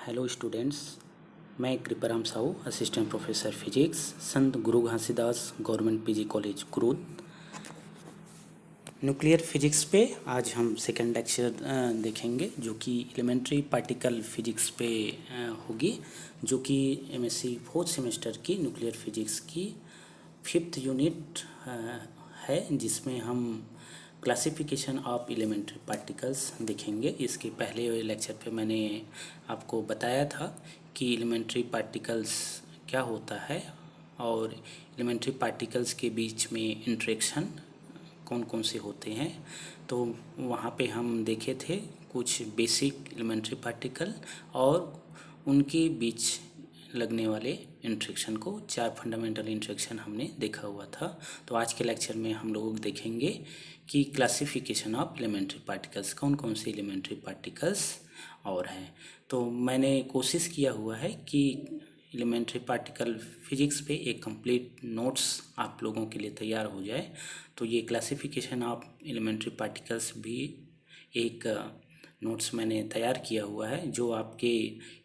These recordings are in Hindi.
हेलो स्टूडेंट्स, मैं Kriparam Sahu, assistant professor physics, संत गुरु Ghasidas government PG college Kurud. Nuclear physics पे आज हम सेकेंड लेक्चर देखेंगे जो कि एलिमेंट्री पार्टिकल फिजिक्स पे होगी, जो कि एमएससी फोर्थ सेमेस्टर की न्यूक्लियर फिजिक्स की 5th यूनिट है, जिसमें हम क्लासिफिकेशन ऑफ एलिमेंट्री पार्टिकल्स देखेंगे। इसके पहले लेक्चर पे मैंने आपको बताया था कि एलिमेंट्री पार्टिकल्स क्या होता है और एलिमेंट्री पार्टिकल्स के बीच में इंटरेक्शन कौन कौन से होते हैं। तो वहाँ पे हम देखे थे कुछ बेसिक एलिमेंट्री पार्टिकल और उनके बीच लगने वाले इंटरेक्शन को, 4 फंडामेंटल इंटरेक्शन हमने देखा हुआ था। तो आज के लेक्चर में हम लोग देखेंगे कि क्लासिफिकेशन ऑफ एलिमेंट्री पार्टिकल्स, कौन कौन से एलिमेंट्री पार्टिकल्स और हैं। तो मैंने कोशिश किया हुआ है कि एलिमेंट्री पार्टिकल फिजिक्स पे एक कंप्लीट नोट्स आप लोगों के लिए तैयार हो जाए। तो ये क्लासिफिकेशन ऑफ एलिमेंट्री पार्टिकल्स भी एक नोट्स मैंने तैयार किया हुआ है, जो आपके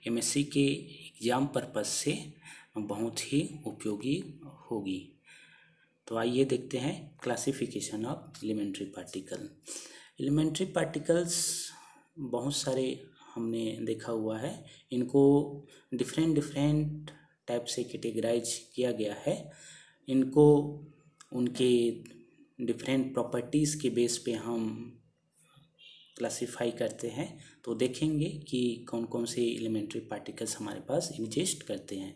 एमएससी के एग्ज़ाम पर्पस से बहुत ही उपयोगी होगी। तो आइए देखते हैं classification of elementary particle. Elementary particles बहुत सारे हमने देखा हुआ है, इनको डिफरेंट टाइप से कैटेगराइज किया गया है। इनको उनके डिफरेंट प्रॉपर्टीज़ के बेस पे हम क्लासिफाई करते हैं। तो देखेंगे कि कौन कौन से एलिमेंट्री पार्टिकल्स हमारे पास एग्जिस्ट करते हैं।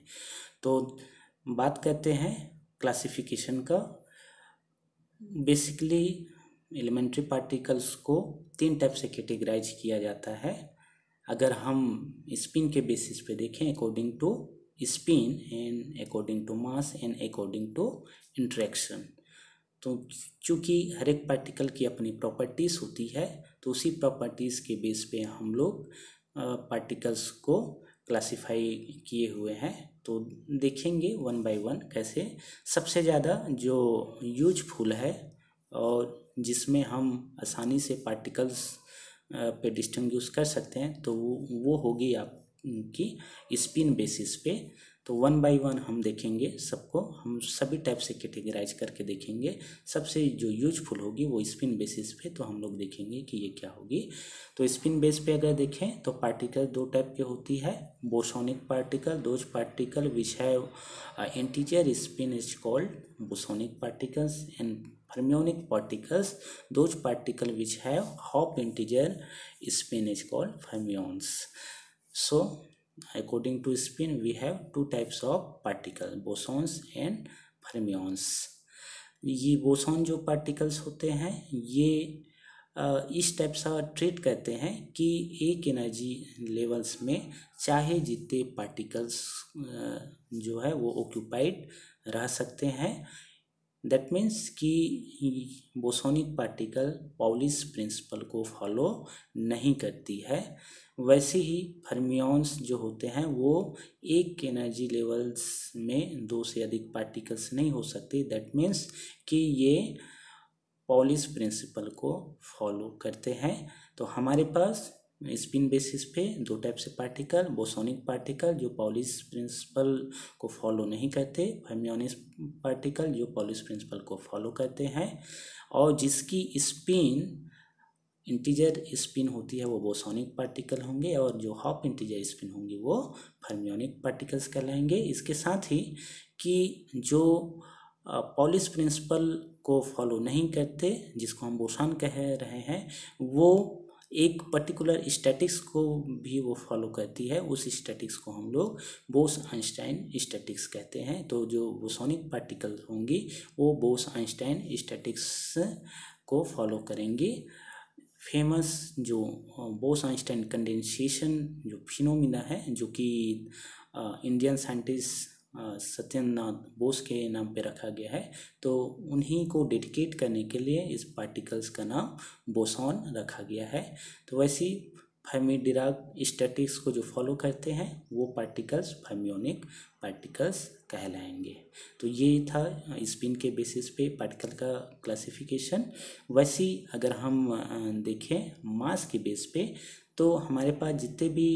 तो बात करते हैं क्लासिफिकेशन का। बेसिकली एलिमेंट्री पार्टिकल्स को 3 टाइप से कैटेगराइज किया जाता है। अगर हम स्पिन के बेसिस पे देखें, according to spin and according to mass and according to interaction. तो चूँकि हर एक पार्टिकल की अपनी प्रॉपर्टीज़ होती है, तो उसी प्रॉपर्टीज़ के बेस पे हम लोग पार्टिकल्स को क्लासिफाई किए हुए हैं। तो देखेंगे वन बाय वन कैसे। सबसे ज़्यादा जो यूजफुल है और जिसमें हम आसानी से पार्टिकल्स पे डिस्टिंग्विश कर सकते हैं, तो वो होगी आपकी स्पिन बेसिस पे। तो वन बाय वन हम देखेंगे सबको, हम सभी टाइप से कैटेगराइज करके देखेंगे। सबसे जो यूजफुल होगी वो स्पिन बेसिस पे, तो हम लोग देखेंगे कि ये क्या होगी। तो स्पिन बेस पे अगर देखें तो पार्टिकल 2 टाइप की होती है। Bosonic particle, those particle which have integer spin is called bosonic particles, and fermionic particles, those particles which have half integer spin is called fermions. So according to spin we have 2 types of particles, bosons and fermions. ये बोसॉन जो पार्टिकल्स होते हैं ये इस टाइप से ट्रीट करते हैं कि एक एनर्जी लेवल्स में चाहे जितने पार्टिकल्स जो है वो ऑक्यूपाइड रह सकते हैं। दैट मीन्स कि बोसोनिक पार्टिकल पॉलिश प्रिंसिपल को फॉलो नहीं करती है। वैसे ही फर्मियंस जो होते हैं वो एक एनर्जी लेवल्स में 2 से अधिक पार्टिकल्स नहीं हो सकते। दैट मीन्स कि ये पॉलिश प्रिंसिपल को फॉलो करते हैं। तो हमारे पास स्पिन बेसिस पे 2 टाइप से पार्टिकल, बोसोनिक पार्टिकल जो पॉलिश प्रिंसिपल को फॉलो नहीं करते, फर्मियोनिक पार्टिकल जो पॉलिश प्रिंसिपल को फॉलो करते हैं, और जिसकी स्पिन इंटीजर स्पिन होती है वो बोसोनिक पार्टिकल होंगे, और जो हाफ इंटीजर स्पिन होंगी वो फर्मियोनिक पार्टिकल्स कहलाएंगे। इसके साथ ही कि जो पॉलिश प्रिंसिपल को फॉलो नहीं करते, जिसको हम बोसॉन कह रहे हैं, वो एक पर्टिकुलर स्टैटिक्स को भी वो फॉलो करती है। उस स्टैटिक्स को हम लोग बोस-आइंस्टाइन स्टैटिक्स कहते हैं। तो जो बोसोनिक पार्टिकल होंगी वो बोस-आइंस्टाइन स्टैटिक्स को फॉलो करेंगी। फेमस जो बोस-आइंस्टाइन कंडेंसेशन जो फिनोमिना है, जो कि इंडियन साइंटिस्ट सत्येंद्रनाथ बोस के नाम पे रखा गया है, तो उन्हीं को डेडिकेट करने के लिए इस पार्टिकल्स का नाम बोसॉन रखा गया है। तो वैसे फर्मी-डिराक स्टैटिक्स को जो फॉलो करते हैं वो पार्टिकल्स फर्मियोनिक पार्टिकल्स कहलाएंगे। तो ये था स्पिन के बेसिस पे पार्टिकल का क्लासिफिकेशन। वैसे अगर हम देखें मास के बेस पे, तो हमारे पास जितने भी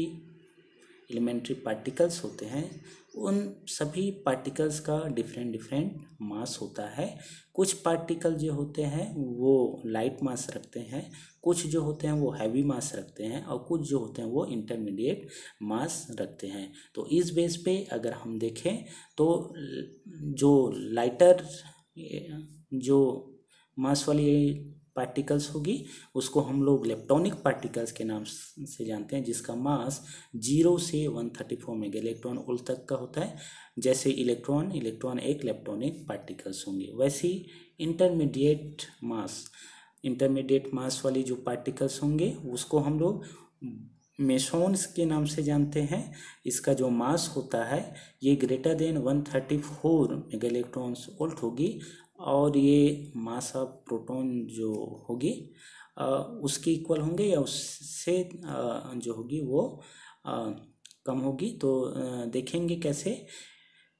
एलिमेंट्री पार्टिकल्स होते हैं उन सभी पार्टिकल्स का डिफरेंट डिफरेंट मास होता है। कुछ पार्टिकल जो होते हैं वो लाइट मास रखते हैं, कुछ जो होते हैं वो हैवी मास रखते हैं और कुछ जो होते हैं वो इंटरमीडिएट मास रखते हैं। तो इस बेस पे अगर हम देखें तो जो लाइटर जो मास वाली पार्टिकल्स होगी उसको हम लोग लेप्टोनिक पार्टिकल्स के नाम से जानते हैं, जिसका मास 0 से 134 मेगा इलेक्ट्रॉन वोल्ट तक का होता है। जैसे इलेक्ट्रॉन एक लेप्टोनिक पार्टिकल्स होंगे, वैसे इंटरमीडिएट मास वाली जो पार्टिकल्स होंगे उसको हम लोग मेसॉन्स के नाम से जानते हैं। इसका जो मास होता है ये greater than 134 mega electron volt होगी और ये मास ऑफ प्रोटॉन जो होगी उसके इक्वल होंगे या उससे जो होगी वो कम होगी। तो देखेंगे कैसे।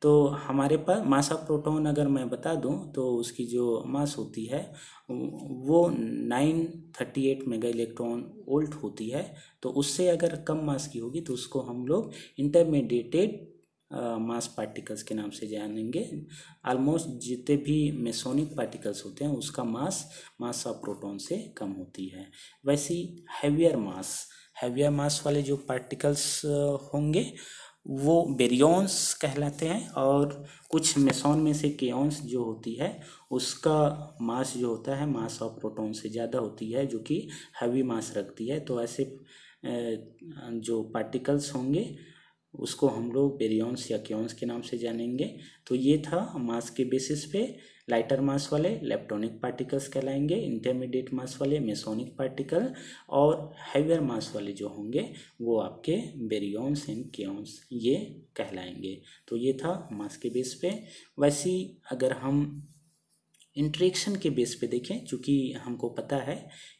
तो हमारे पास मास ऑफ प्रोटॉन अगर मैं बता दूं तो उसकी जो मास होती है वो 938 मेगा इलेक्ट्रॉन वोल्ट होती है। तो उससे अगर कम मास की होगी तो उसको हम लोग इंटरमीडिएटेड मास पार्टिकल्स के नाम से जानेंगे। ऑलमोस्ट जितने भी मेसोनिक पार्टिकल्स होते हैं उसका मास ऑफ प्रोटॉन से कम होती है। वैसे हैवियर मास वाले जो पार्टिकल्स होंगे वो बेरियॉन्स कहलाते हैं और कुछ मेसॉन में से केयॉन्स जो होती है उसका मास जो होता है मास ऑफ प्रोटॉन से ज़्यादा होती है, जो कि हैवी मास रखती है। तो ऐसे जो पार्टिकल्स होंगे उसको हम लोग बेरियॉन्स या केयॉन्स के नाम से जानेंगे। तो ये था मास के बेसिस पे लाइटर मास वाले लेप्टोनिक पार्टिकल्स कहलाएंगे, इंटरमीडिएट मास वाले मेसोनिक पार्टिकल और हैवियर मास वाले जो होंगे वो आपके बेरियॉन्स एंड केयॉन्स ये कहलाएंगे। तो ये था मास के बेस पे। वैसे अगर हम इंटरेक्शन के बेस पे देखें, चूँकि हमको पता है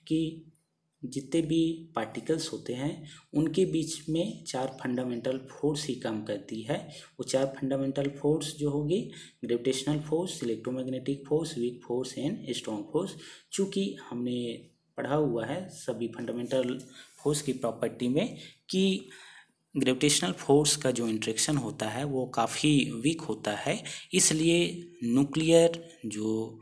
कि जितने भी पार्टिकल्स होते हैं उनके बीच में 4 फंडामेंटल फोर्स ही काम करती है। वो 4 फंडामेंटल फोर्स जो होगी gravitational force, electromagnetic force, weak force and strong force. चूँकि हमने पढ़ा हुआ है सभी फंडामेंटल फोर्स की प्रॉपर्टी में कि ग्रेविटेशनल फोर्स का जो इंट्रैक्शन होता है वो काफ़ी वीक होता है, इसलिए न्यूक्लियर जो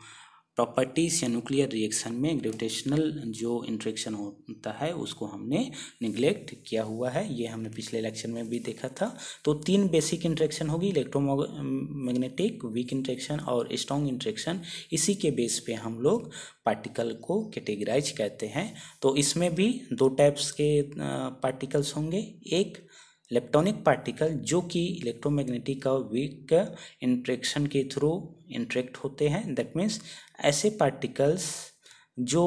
प्रॉपर्टीज़ या न्यूक्लियर रिएक्शन में ग्रेविटेशनल जो इंट्रैक्शन होता है उसको हमने निगलेक्ट किया हुआ है। ये हमने पिछले लेक्चर में भी देखा था। तो 3 बेसिक इंट्रैक्शन होगी, इलेक्ट्रोमैग्नेटिक, वीक इंट्रैक्शन और स्ट्रॉन्ग इंट्रैक्शन। इसी के बेस पे हम लोग पार्टिकल को कैटेगराइज करते हैं। तो इसमें भी 2 टाइप्स के पार्टिकल्स होंगे। एक इलेक्ट्रॉनिक पार्टिकल जो कि इलेक्ट्रोमैग्नेटिक और वीक इंट्रैक्शन के थ्रू इंट्रैक्ट होते हैं, दैट मीन्स ऐसे पार्टिकल्स जो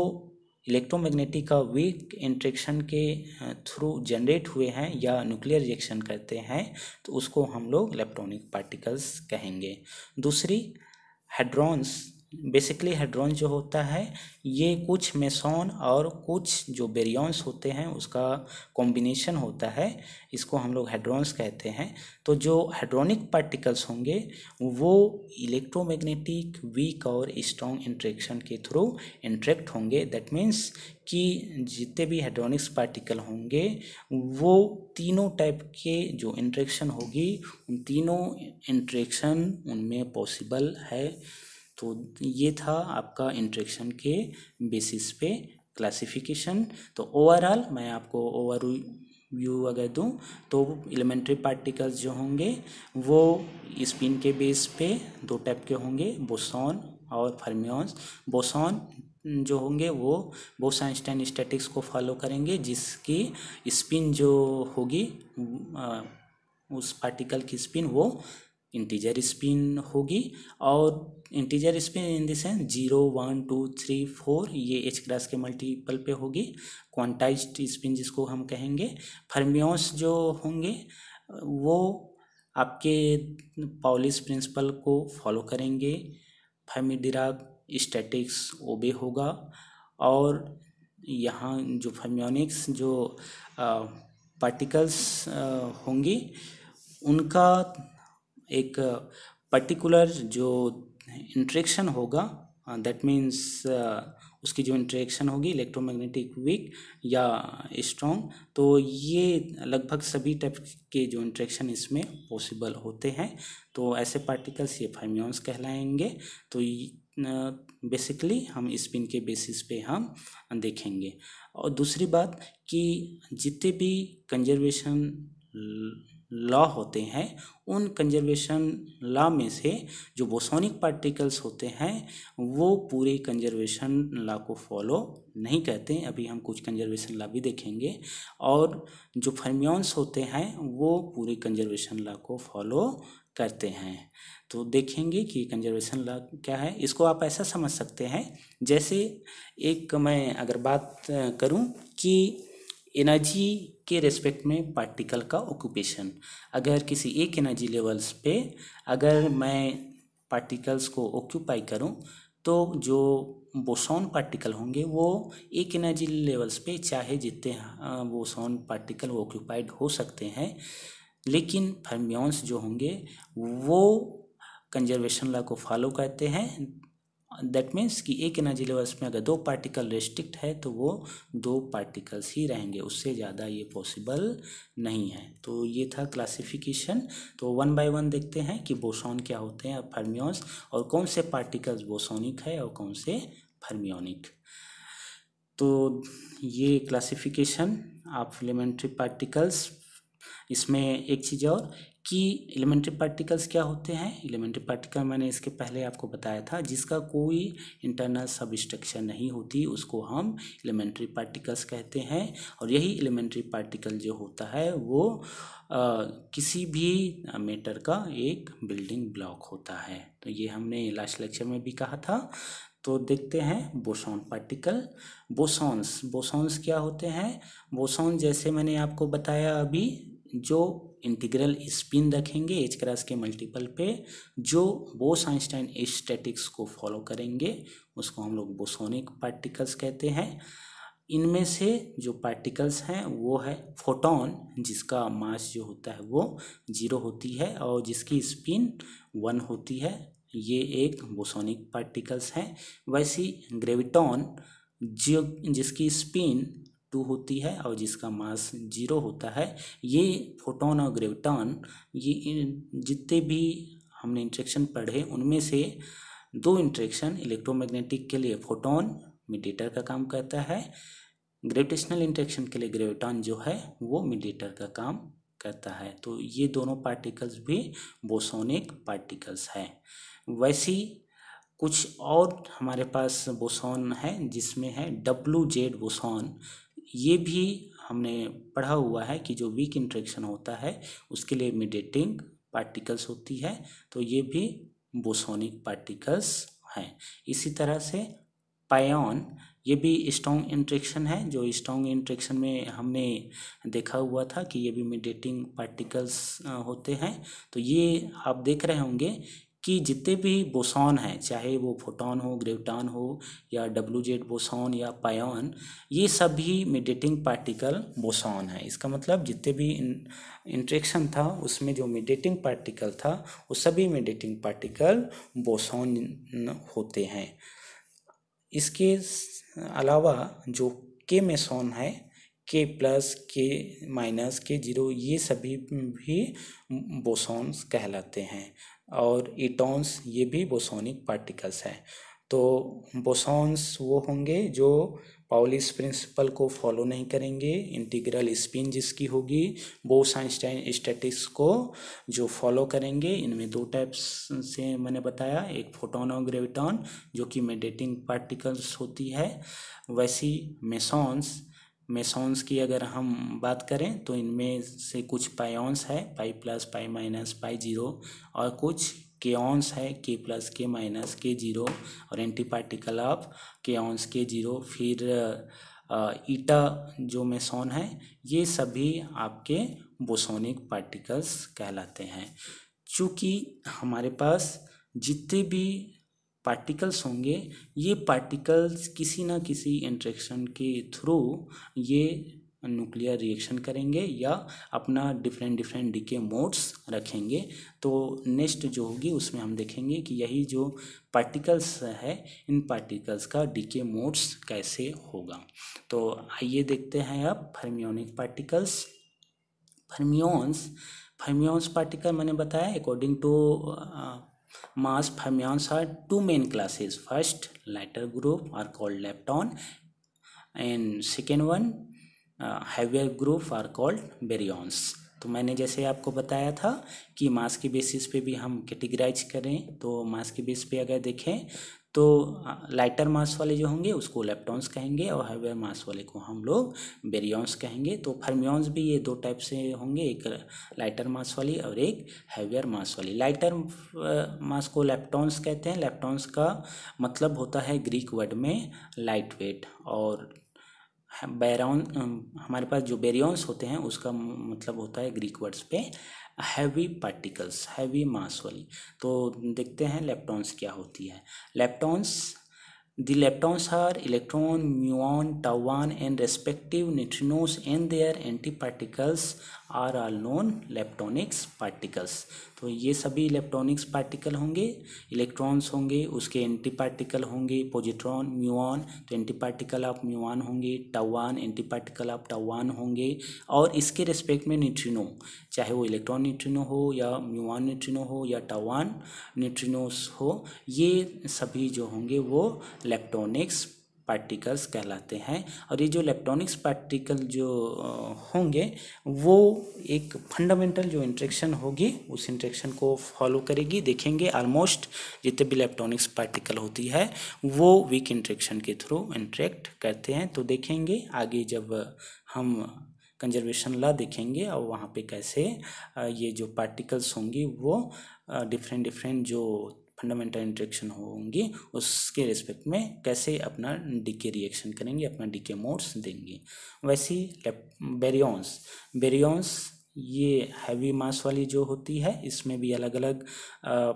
इलेक्ट्रोमैग्नेटिक और वीक इंट्रैक्शन के थ्रू जनरेट हुए हैं या न्यूक्लियर रिएक्शन करते हैं तो उसको हम लोग इलेक्ट्रॉनिक पार्टिकल्स कहेंगे। दूसरी हेड्रॉन्स, बेसिकली हेड्रॉन जो होता है ये कुछ मेसॉन और कुछ जो बेरियॉन्स होते हैं उसका कॉम्बिनेशन होता है, इसको हम लोग हेड्रॉन्स कहते हैं। तो जो हेड्रोनिक पार्टिकल्स होंगे वो इलेक्ट्रोमैग्नेटिक, वीक और स्ट्रॉन्ग इंट्रैक्शन के थ्रू इंट्रैक्ट होंगे। दैट मीन्स कि जितने भी हेड्रोनिक्स पार्टिकल होंगे वो तीनों टाइप के जो इंट्रैक्शन होगी उन तीनों इंट्रैक्शन उनमें पॉसिबल है। तो ये था आपका इंट्रैक्शन के बेसिस पे क्लासिफिकेशन। तो ओवरऑल मैं आपको ओवरव्यू अगर दूं तो एलिमेंट्री पार्टिकल्स जो होंगे वो स्पिन के बेस पे 2 टाइप के होंगे, बोसॉन और फर्मियॉन्स। बोसॉन जो होंगे वो बोस-आइंस्टाइन स्टैटिक्स को फॉलो करेंगे, जिसकी स्पिन जो होगी उस पार्टिकल की स्पिन वो इंटीजर स्पिन होगी। और integer spin in the sense 0, 1, 2, 3, 4 ये एच क्लास के मल्टीपल पे होगी। क्वांटाइज्ड स्पिन जिसको हम कहेंगे। फर्मियॉन्स जो होंगे वो आपके पाउलिस प्रिंसिपल को फॉलो करेंगे, फर्मी-डिराक स्टैटिक्स ओबे होगा। और यहाँ जो फर्मियोनिक्स जो पार्टिकल्स होंगी उनका एक पर्टिकुलर जो इंट्रैक्शन होगा, दैट मीन्स उसकी जो इंटरेक्शन होगी इलेक्ट्रोमैग्नेटिक वीक या स्ट्रॉन्ग, तो ये लगभग सभी टाइप के जो इंटरेक्शन इसमें पॉसिबल होते हैं। तो ऐसे पार्टिकल्स ये फर्मियंस कहलाएंगे। तो बेसिकली हम स्पिन के बेसिस पे हम देखेंगे। और दूसरी बात कि जितने भी कंजर्वेशन लॉ होते हैं उन कंजर्वेशन लॉ में से जो बोसोनिक पार्टिकल्स होते हैं वो पूरे कंजर्वेशन लॉ को फॉलो नहीं करते। अभी हम कुछ कंजर्वेशन लॉ भी देखेंगे। और जो फर्मियंस होते हैं वो पूरे कंजर्वेशन लॉ को फॉलो करते हैं। तो देखेंगे कि कंजर्वेशन लॉ क्या है। इसको आप ऐसा समझ सकते हैं, जैसे एक मैं अगर बात करूं कि एनर्जी के रेस्पेक्ट में पार्टिकल का ऑक्यूपेशन, अगर किसी एक एनर्जी लेवल्स पे अगर मैं पार्टिकल्स को ऑक्यूपाई करूं तो जो बोसॉन पार्टिकल होंगे वो एक एनर्जी लेवल्स पे चाहे जितने बोसॉन पार्टिकल वो ऑक्यूपाइड हो सकते हैं, लेकिन फर्मियंस जो होंगे वो कंजर्वेशन लॉ को फॉलो करते हैं। दैट मीन्स कि एक एनर्जी लेवल्स में अगर 2 पार्टिकल रेस्ट्रिक्ट है तो वो 2 पार्टिकल्स ही रहेंगे, उससे ज़्यादा ये पॉसिबल नहीं है। तो ये था क्लासिफिकेशन। तो 1 बाय 1 देखते हैं कि बोसॉन क्या होते हैं, फर्मियंस, और कौन से पार्टिकल्स बोसोनिक है और कौन से फर्मियोनिक। तो ये क्लासिफिकेशन ऑफ एलिमेंट्री पार्टिकल्स। इसमें एक चीज़ और कि एलिमेंट्री पार्टिकल्स क्या होते हैं। एलिमेंट्री पार्टिकल मैंने इसके पहले आपको बताया था, जिसका कोई इंटरनल सब स्ट्रक्चर नहीं होती उसको हम एलिमेंट्री पार्टिकल्स कहते हैं। और यही एलिमेंट्री पार्टिकल जो होता है वो किसी भी मैटर का एक बिल्डिंग ब्लॉक होता है। तो ये हमने लास्ट लेक्चर में भी कहा था। तो देखते हैं बोसॉन पार्टिकल। बोसॉन्स क्या होते हैं। बोसॉन जैसे मैंने आपको बताया अभी, जो इंटीग्रल स्पिन रखेंगे एच क्रॉस के मल्टीपल पे, जो बोस-आइंस्टाइन स्टैटिक्स को फॉलो करेंगे उसको हम लोग बोसोनिक पार्टिकल्स कहते हैं। इनमें से जो पार्टिकल्स हैं वो है फोटॉन, जिसका मास जो होता है वो 0 होती है और जिसकी स्पिन 1 होती है, ये एक बोसोनिक पार्टिकल्स हैं। वैसी ग्रेविटॉन जो जिसकी स्पिन 2 होती है और जिसका मास 0 होता है। ये फोटॉन और ग्रेविटॉन ये जितने भी हमने इंटरेक्शन पढ़े उनमें से 2 इंटरेक्शन इलेक्ट्रोमैग्नेटिक के लिए फोटॉन मीडिएटर का काम करता है, ग्रेविटेशनल इंटरेक्शन के लिए ग्रेविटॉन जो है वो मीडिएटर का काम करता है। तो ये दोनों पार्टिकल्स भी बोसोनिक पार्टिकल्स हैं। वैसी कुछ और हमारे पास बोसॉन है जिसमें है WZ बोसॉन। ये भी हमने पढ़ा हुआ है कि जो वीक इंटरेक्शन होता है उसके लिए मीडिएटिंग पार्टिकल्स होती है। तो ये भी बोसोनिक पार्टिकल्स हैं। इसी तरह से पायन, ये भी स्ट्रॉन्ग इंटरेक्शन है। जो स्ट्रॉन्ग इंटरेक्शन में हमने देखा हुआ था कि ये भी मीडिएटिंग पार्टिकल्स होते हैं। तो ये आप देख रहे होंगे कि जितने भी बोसॉन हैं, चाहे वो फोटॉन हो, ग्रेविटॉन हो या WZ बोसॉन या पायन, ये सभी मीडिएटिंग पार्टिकल बोसॉन है। इसका मतलब जितने भी इंटरेक्शन था उसमें जो मीडिएटिंग पार्टिकल था वो सभी मीडिएटिंग पार्टिकल बोसॉन होते हैं। इसके अलावा जो के मेसॉन है, K+, K-, K0, ये सभी भी बोसॉन्स कहलाते हैं। और इटॉन्स ये भी बोसोनिक पार्टिकल्स हैं। तो बोसॉन्स वो होंगे जो पाउलिस प्रिंसिपल को फॉलो नहीं करेंगे, इंटीग्रल स्पिन जिसकी होगी बोस-आइंस्टाइन स्टैटिक्स को जो फॉलो करेंगे। इनमें 2 टाइप्स से मैंने बताया, एक फोटॉन और ग्रेविटॉन जो कि मीडिएटिंग पार्टिकल्स होती है। वैसी मेसॉन्स की अगर हम बात करें तो इनमें से कुछ पायॉन्स है, पाई प्लस, पाई माइनस, पाई 0, और कुछ केऑन्स है, K+, K-, K0, और एंटी पार्टिकल ऑफ केऑन्स K0। फिर ईटा जो मेसॉन है, ये सभी आपके बोसोनिक पार्टिकल्स कहलाते हैं। चूँकि हमारे पास जितने भी पार्टिकल्स होंगे ये पार्टिकल्स किसी ना किसी इंटरेक्शन के थ्रू ये न्यूक्लियर रिएक्शन करेंगे या अपना डिफरेंट डिफरेंट डीके मोड्स रखेंगे। तो नेक्स्ट जो होगी उसमें हम देखेंगे कि यही जो पार्टिकल्स है, इन पार्टिकल्स का डीके मोड्स कैसे होगा। तो आइए देखते हैं अब फर्मियोनिक पार्टिकल्स। फर्मियोन्स पार्टिकल मैंने बताया according to mass, fermions are two main classes. First, lighter group are called lepton, and second one, heavier group are called baryons. तो मैंने जैसे आपको बताया था कि मास के बेसिस पे भी हम कैटेगराइज करें, तो मास के बेस पे अगर देखें तो लाइटर मास वाले जो होंगे उसको लेप्टॉन्स कहेंगे और हेवियर मास वाले को हम लोग बेरियॉन्स कहेंगे। तो फर्मियॉन्स भी ये दो टाइप से होंगे, एक लाइटर मास वाली और एक हेवियर मास वाली। लाइटर मास को लेप्टॉन्स कहते हैं। लेप्टॉन्स का मतलब होता है ग्रीक वर्ड में लाइट वेट, और बैरॉन हमारे पास जो बेरियॉन्स होते हैं उसका मतलब होता है ग्रीक वर्ड्स पे हैवी पार्टिकल्स, हैवी मास वाली। तो देखते हैं लेप्टॉन्स क्या होती है। Leptons, the leptons are electron, muon, tauan and respective neutrinos and their antiparticles are all known leptonics particles। तो ये सभी इलेक्ट्रॉनिक्स पार्टिकल होंगे, इलेक्ट्रॉन्स होंगे, उसके एंटी पार्टिकल होंगे पोजिट्रॉन, म्यूऑन, तो एंटी पार्टिकल ऑफ म्यूऑन होंगे, टावान एंटी पार्टिकल ऑफ टावान होंगे, और इसके रिस्पेक्ट में न्यूट्रिनो, चाहे वो इलेक्ट्रॉन न्यूट्रिनो हो या म्यूऑन न्यूट्रिनो हो या टावान न्यूट्रिनोस हो, ये सभी जो होंगे वो लेप्टॉनिक्स पार्टिकल्स कहलाते हैं। और ये जो लेप्टॉनिक्स पार्टिकल जो होंगे वो एक फंडामेंटल जो इंटरेक्शन होगी उस इंटरेक्शन को फॉलो करेगी। देखेंगे ऑलमोस्ट जितने भी लेप्टॉनिक्स पार्टिकल होती है वो वीक इंटरेक्शन के थ्रू इंटरेक्ट करते हैं। तो देखेंगे आगे जब हम कंजर्वेशन लॉ देखेंगे और वहाँ पे कैसे ये जो पार्टिकल्स होंगी वो डिफरेंट डिफरेंट जो फंडामेंटल इंटरेक्शन होंगी उसके रिस्पेक्ट में कैसे अपना डीके रिएक्शन करेंगे, अपना डीके मोड्स देंगे। वैसे बेरियॉन्स ये हैवी मास वाली जो होती है, इसमें भी अलग अलग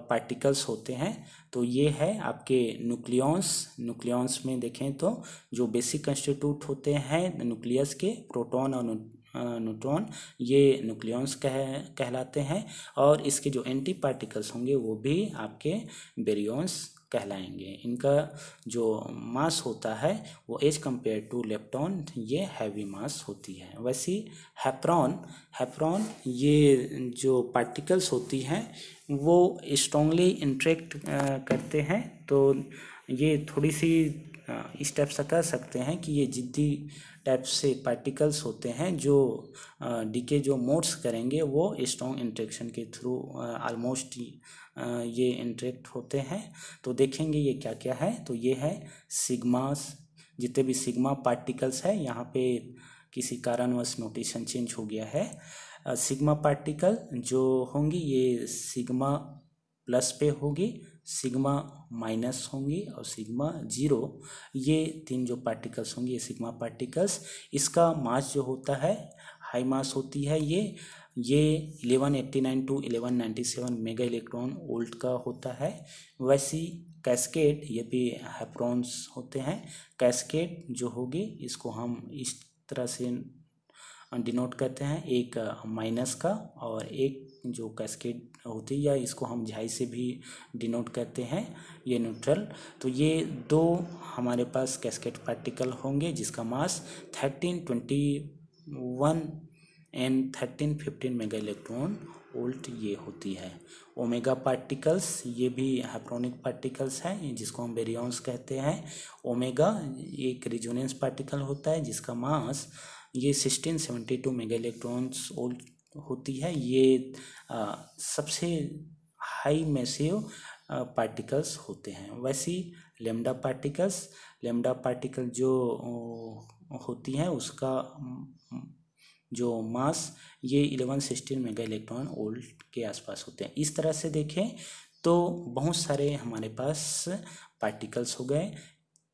पार्टिकल्स होते हैं। तो ये है आपके न्यूक्लियॉन्स में देखें तो जो बेसिक कंस्टिट्यूट होते हैं न्यूक्लियस के, प्रोटॉन और न्यूट्रॉन, ये न्यूक्लियॉन्स कहलाते हैं। और इसके जो एंटी पार्टिकल्स होंगे वो भी आपके बेरियॉन्स कहलाएंगे। इनका जो मास होता है वो एज कंपेयर टू लेप्टॉन ये हैवी मास होती है। वैसे हैप्रॉन ये जो पार्टिकल्स होती हैं वो स्ट्रांगली इंटरेक्ट करते हैं। तो ये थोड़ी सी इस टाइप से कह सकते हैं कि ये जिद्दी टाइप से पार्टिकल्स होते हैं जो डीके जो मोड्स करेंगे वो स्ट्रॉन्ग इंटरेक्शन के थ्रू ऑलमोस्ट ये इंटरेक्ट होते हैं। तो देखेंगे ये क्या क्या है। तो ये है सिग्मास, जितने भी सिग्मा पार्टिकल्स है, यहाँ पे किसी कारणवश नोटेशन चेंज हो गया है। सिग्मा पार्टिकल जो होंगी ये सिग्मा प्लस पे होगी, सिग्मा माइनस होंगी और सिग्मा जीरो, ये तीन जो पार्टिकल्स होंगी ये सिग्मा पार्टिकल्स। इसका मास जो होता है हाई मास होती है ये 1189 to 1197 मेगा इलेक्ट्रॉन वोल्ट का होता है। वैसी कैस्केड, ये भी हैप्रॉन्स होते हैं। कैस्केड जो होगी इसको हम इस तरह से डिनोट करते हैं, एक माइनस का और एक जो कैस्केड होती है, या इसको हम झाई से भी डिनोट करते हैं, ये न्यूट्रल। तो ये दो हमारे पास कैस्केड पार्टिकल होंगे जिसका मास 1321 एंड 1315 मेगा इलेक्ट्रॉन वोल्ट ये होती है। ओमेगा पार्टिकल्स ये भी हैप्रोनिक पार्टिकल्स हैं जिसको हम बेरियॉन्स कहते हैं। ओमेगा एक रिजोनेंस पार्टिकल होता है जिसका मास ये 1672 मेगा इलेक्ट्रॉन्स वोल्ट होती है। ये सबसे हाई मैसिव पार्टिकल्स होते हैं। वैसे लेम्डा पार्टिकल जो होती हैं उसका जो मास ये 1116 मेगा इलेक्ट्रॉन वोल्ट के आसपास होते हैं। इस तरह से देखें तो बहुत सारे हमारे पास पार्टिकल्स हो गए,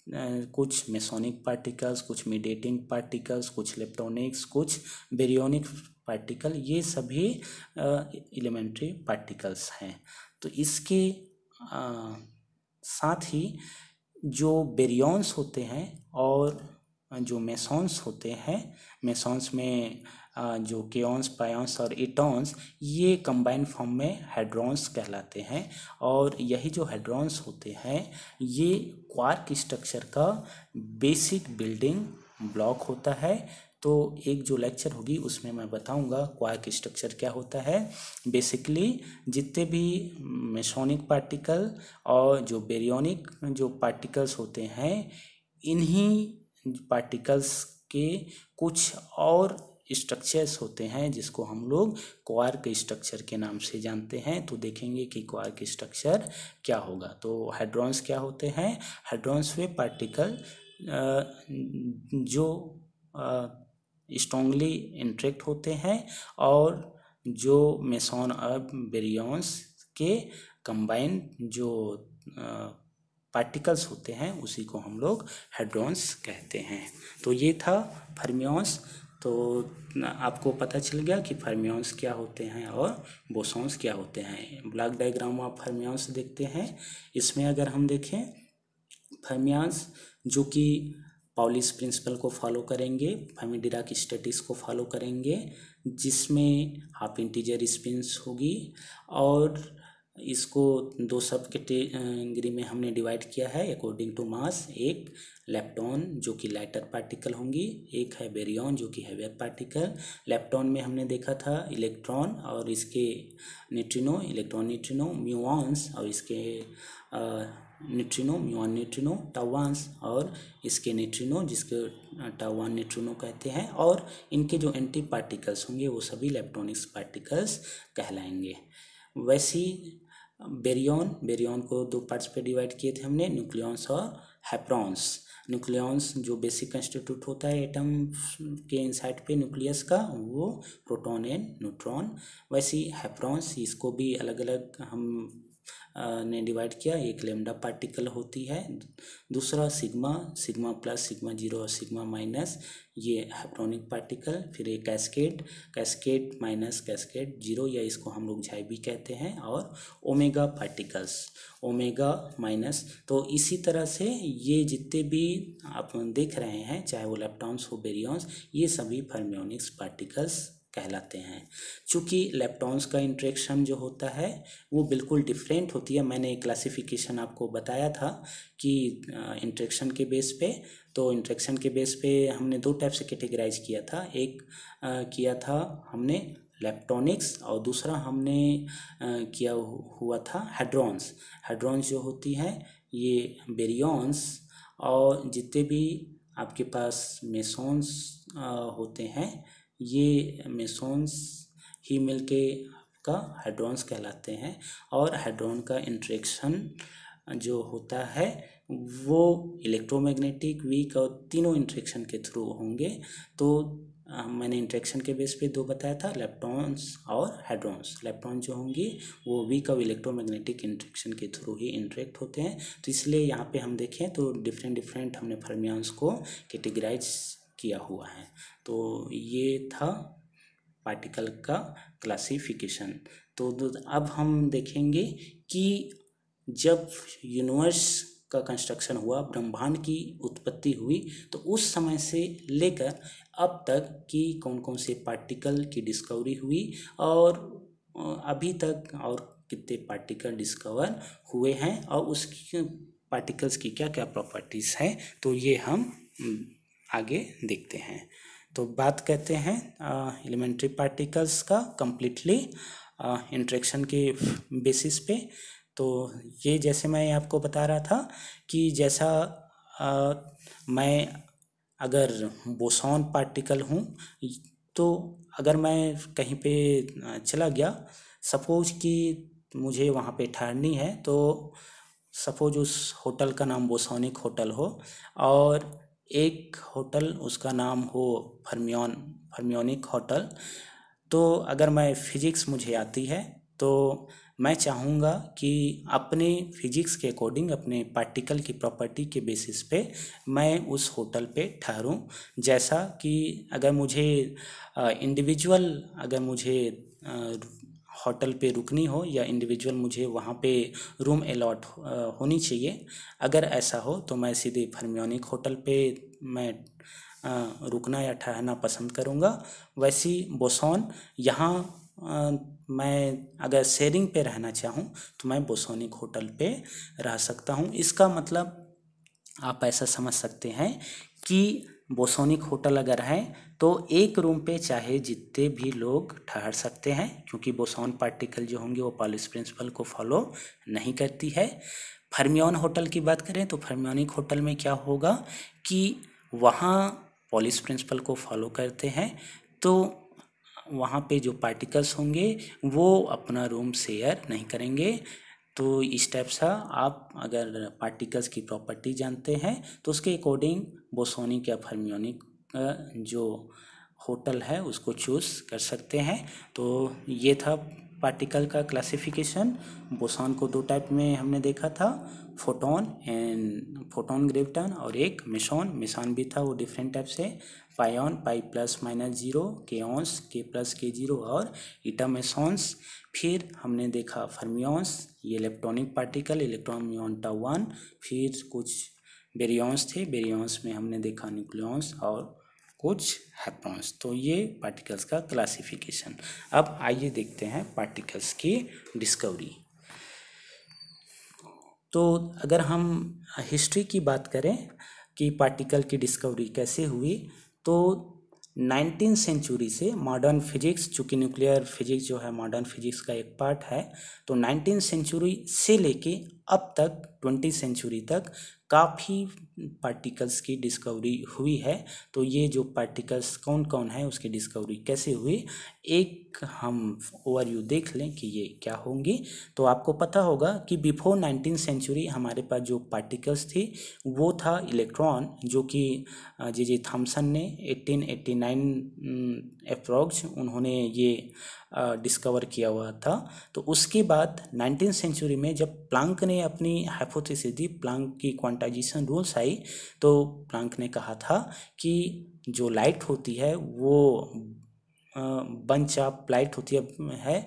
कुछ मेसोनिक पार्टिकल्स, कुछ मीडिएटिंग पार्टिकल्स, कुछ लेप्टोनिक्स, कुछ बेरियोनिक पार्टिकल, ये सभी एलिमेंट्री पार्टिकल्स हैं। तो इसके साथ ही जो बेरियॉन्स होते हैं और जो मेसॉन्स होते हैं, मेसॉन्स में जो केऑन्स, पायॉन्स और इटॉन्स, ये कंबाइंड फॉर्म में हेड्रॉन्स कहलाते हैं। और यही जो हेड्रॉन्स होते हैं ये क्वार्क स्ट्रक्चर का बेसिक बिल्डिंग ब्लॉक होता है। तो एक जो लेक्चर होगी उसमें मैं बताऊंगा क्वार्क स्ट्रक्चर क्या होता है। बेसिकली जितने भी मेसोनिक पार्टिकल और जो बेरियोनिक जो पार्टिकल्स होते हैं, इन्हीं पार्टिकल्स के कुछ और स्ट्रक्चर्स होते हैं जिसको हम लोग क्वार्क स्ट्रक्चर के नाम से जानते हैं। तो देखेंगे कि क्वार्क स्ट्रक्चर क्या होगा। तो हेड्रॉन्स क्या होते हैं? हेड्रॉन्स वे पार्टिकल जो स्ट्रांगली इंटरेक्ट होते हैं और जो मेसॉन और बेरियॉन्स के कंबाइंड जो पार्टिकल्स होते हैं उसी को हम लोग हेड्रॉन्स कहते हैं। तो ये था फर्मियॉन्स। तो आपको पता चल गया कि फर्मियॉन्स क्या होते हैं और बोसॉन्स क्या होते हैं। ब्लॉक डायग्राम आप फर्मियॉन्स देखते हैं। इसमें अगर हम देखें फर्मियॉन्स जो कि पाउलिस प्रिंसिपल को फॉलो करेंगे, फर्मी-डिराक स्टैटिस को फॉलो करेंगे, जिसमें हाफ इंटीजर स्पिन्स होगी और इसको दो सब कैटेगरी में हमने डिवाइड किया है अकॉर्डिंग टू मास। एक लेप्टॉन जो कि लाइटर पार्टिकल होंगी, एक है बेरियॉन जो कि हैवियर पार्टिकल। लेप्टॉन में हमने देखा था इलेक्ट्रॉन और इसके न्यूट्रिनो, इलेक्ट्रॉन न्यूट्रिनो, म्यूऑन्स और इसके न्यूट्रिनो, म्यूऑन न्यूट्रिनो, टाउवान्स और इसके न्यूट्रिनो जिसके टाउवान न्यूट्रिनो कहते हैं। और इनके जो एंटी पार्टिकल्स होंगे वो सभी इलेक्ट्रॉनिक्स पार्टिकल्स कहलाएंगे। वैसी बेरियॉन को दो पार्ट्स पे डिवाइड किए थे हमने, न्यूक्लियॉन्स और हैप्रॉन्स। न्यूक्लियॉन्स जो बेसिक कंस्टिट्यूट होता है एटम के इनसाइड पे न्यूक्लियस का, वो प्रोटॉन एंड न्यूट्रॉन। वैसी हैप्रॉन्स, इसको भी अलग अलग हम ने डिवाइड किया। एक लेमडा पार्टिकल होती है, दूसरा sigma, sigma plus, sigma zero और सिग्मा माइनस, ये हैप्रोनिक पार्टिकल। फिर एक कैस्केड माइनस, कैस्केड जीरो, या इसको हम लोग झाई भी कहते हैं। और ओमेगा पार्टिकल्स, ओमेगा माइनस। तो इसी तरह से ये जितने भी आप देख रहे हैं, चाहे वो लेप्टॉन्स हो, बेरियॉन्स, ये सभी फर्मियोनिक्स पार्टिकल्स कहलाते हैं। चूँकि लेप्टॉन्स का इंटरेक्शन जो होता है वो बिल्कुल डिफरेंट होती है। मैंने क्लासिफिकेशन आपको बताया था कि इंटरेक्शन के बेस पे, तो इंटरेक्शन के बेस पे हमने दो टाइप से कैटेगराइज किया था। एक किया था हमने लेप्टॉनिक्स और दूसरा हमने किया हुआ था हेड्रॉन्स। हेड्रॉन्स जो होती हैं ये बेरियॉन्स और जितने भी आपके पास मेसॉन्स होते हैं, ये मेसॉन्स ही मिलके का हेड्रॉन्स कहलाते हैं। और हेड्रॉन का इंटरेक्शन जो होता है वो इलेक्ट्रोमैग्नेटिक, वीक और तीनों इंटरेक्शन के थ्रू होंगे। तो मैंने इंटरेक्शन के बेस पे दो बताया था, लेप्टॉन्स और हेड्रॉन्स। लेप्टॉन जो होंगी वो वीक और इलेक्ट्रोमैग्नेटिक इंटरेक्शन के थ्रू ही इंटरेक्ट होते हैं। तो इसलिए यहाँ पे हम देखें तो डिफरेंट हमने फर्मियॉन्स को कैटेगराइज किया हुआ है। तो ये था पार्टिकल का क्लासिफिकेशन। तो अब हम देखेंगे कि जब यूनिवर्स का कंस्ट्रक्शन हुआ, ब्रह्मांड की उत्पत्ति हुई, तो उस समय से लेकर अब तक की कौन कौन से पार्टिकल की डिस्कवरी हुई और अभी तक और कितने पार्टिकल डिस्कवर हुए हैं और उसकी पार्टिकल्स की क्या क्या प्रॉपर्टीज़ हैं, तो ये हम आगे देखते हैं। तो बात कहते हैं एलिमेंट्री पार्टिकल्स का कंप्लीटली इंटरेक्शन के बेसिस पे। तो ये जैसे मैं आपको बता रहा था कि जैसा मैं अगर बोसॉन पार्टिकल हूँ, तो अगर मैं कहीं पे चला गया, सपोज कि मुझे वहाँ पे ठहरनी है, तो सपोज उस होटल का नाम बोसॉनिक होटल हो और एक होटल उसका नाम हो फर्मियोनिक होटल। तो अगर मैं फिजिक्स मुझे आती है तो मैं चाहूँगा कि अपने फिजिक्स के अकॉर्डिंग, अपने पार्टिकल की प्रॉपर्टी के बेसिस पे मैं उस होटल पे ठहरूं। जैसा कि अगर मुझे इंडिविजुअल अगर मुझे होटल पे रुकनी हो या इंडिविजुअल मुझे वहाँ पे रूम अलॉट होनी चाहिए, अगर ऐसा हो तो मैं सीधे फर्मियोनिक होटल पे मैं रुकना या ठहरना पसंद करूँगा। वैसी बोसॉन यहाँ मैं अगर शेयरिंग पे रहना चाहूँ तो मैं बोसोनिक होटल पे रह सकता हूँ। इसका मतलब आप ऐसा समझ सकते हैं कि बोसोनिक होटल अगर है तो एक रूम पे चाहे जितने भी लोग ठहर सकते हैं, क्योंकि बोसॉन पार्टिकल जो होंगे वो पॉलिस प्रिंसिपल को फॉलो नहीं करती है। फर्मियोन होटल की बात करें तो फर्मियोनिक होटल में क्या होगा कि वहाँ पॉलिस प्रिंसिपल को फॉलो करते हैं, तो वहाँ पे जो पार्टिकल्स होंगे वो अपना रूम शेयर नहीं करेंगे। तो इस टाइप से आप अगर पार्टिकल्स की प्रॉपर्टी जानते हैं तो उसके अकॉर्डिंग बोसोनिक या फर्मियोनिक जो होटल है उसको चूज़ कर सकते हैं। तो ये था पार्टिकल का क्लासिफिकेशन। बोसॉन को दो टाइप में हमने देखा था, फोटोन ग्रेविटॉन और एक मेसॉन भी था, वो डिफरेंट टाइप से, पायोन पाई प्लस माइनस जीरो, केऑन्स के प्लस के जीरो और ईटा मेसॉन्स। फिर हमने देखा फर्मियंस, ये electronic particle, electron muon tau 1। फिर कुछ बेरियंस थे, बेरियंस में हमने देखा न्यूक्लियंस और कुछ हैप्टॉन्स। तो ये पार्टिकल्स का क्लासिफिकेशन। अब आइए देखते हैं पार्टिकल्स की डिस्कवरी। तो अगर हम हिस्ट्री की बात करें कि पार्टिकल की डिस्कवरी कैसे हुई, तो 19th सेंचुरी से मॉडर्न फिजिक्स, चूँकि न्यूक्लियर फिजिक्स जो है मॉडर्न फिजिक्स का एक पार्ट है, तो 19th सेंचुरी से लेके अब तक 20th सेंचुरी तक काफ़ी पार्टिकल्स की डिस्कवरी हुई है। तो ये जो पार्टिकल्स कौन कौन है, उसकी डिस्कवरी कैसे हुई, एक हम ओवरव्यू देख लें कि ये क्या होंगी। तो आपको पता होगा कि बिफोर 19th सेंचुरी हमारे पास जो पार्टिकल्स थी वो था इलेक्ट्रॉन, जो कि जे थॉमसन ने 1889 अप्रॉक्स उन्होंने ये डिस्कवर किया हुआ था। तो उसके बाद 19th सेंचुरी में जब प्लांक ने अपनी हाइपोथेसिस दी, प्लांक की क्वांटाइजेशन रूल्स आई, तो प्लांक ने कहा था कि जो लाइट होती है वो बंच ऑफ लाइट होती है,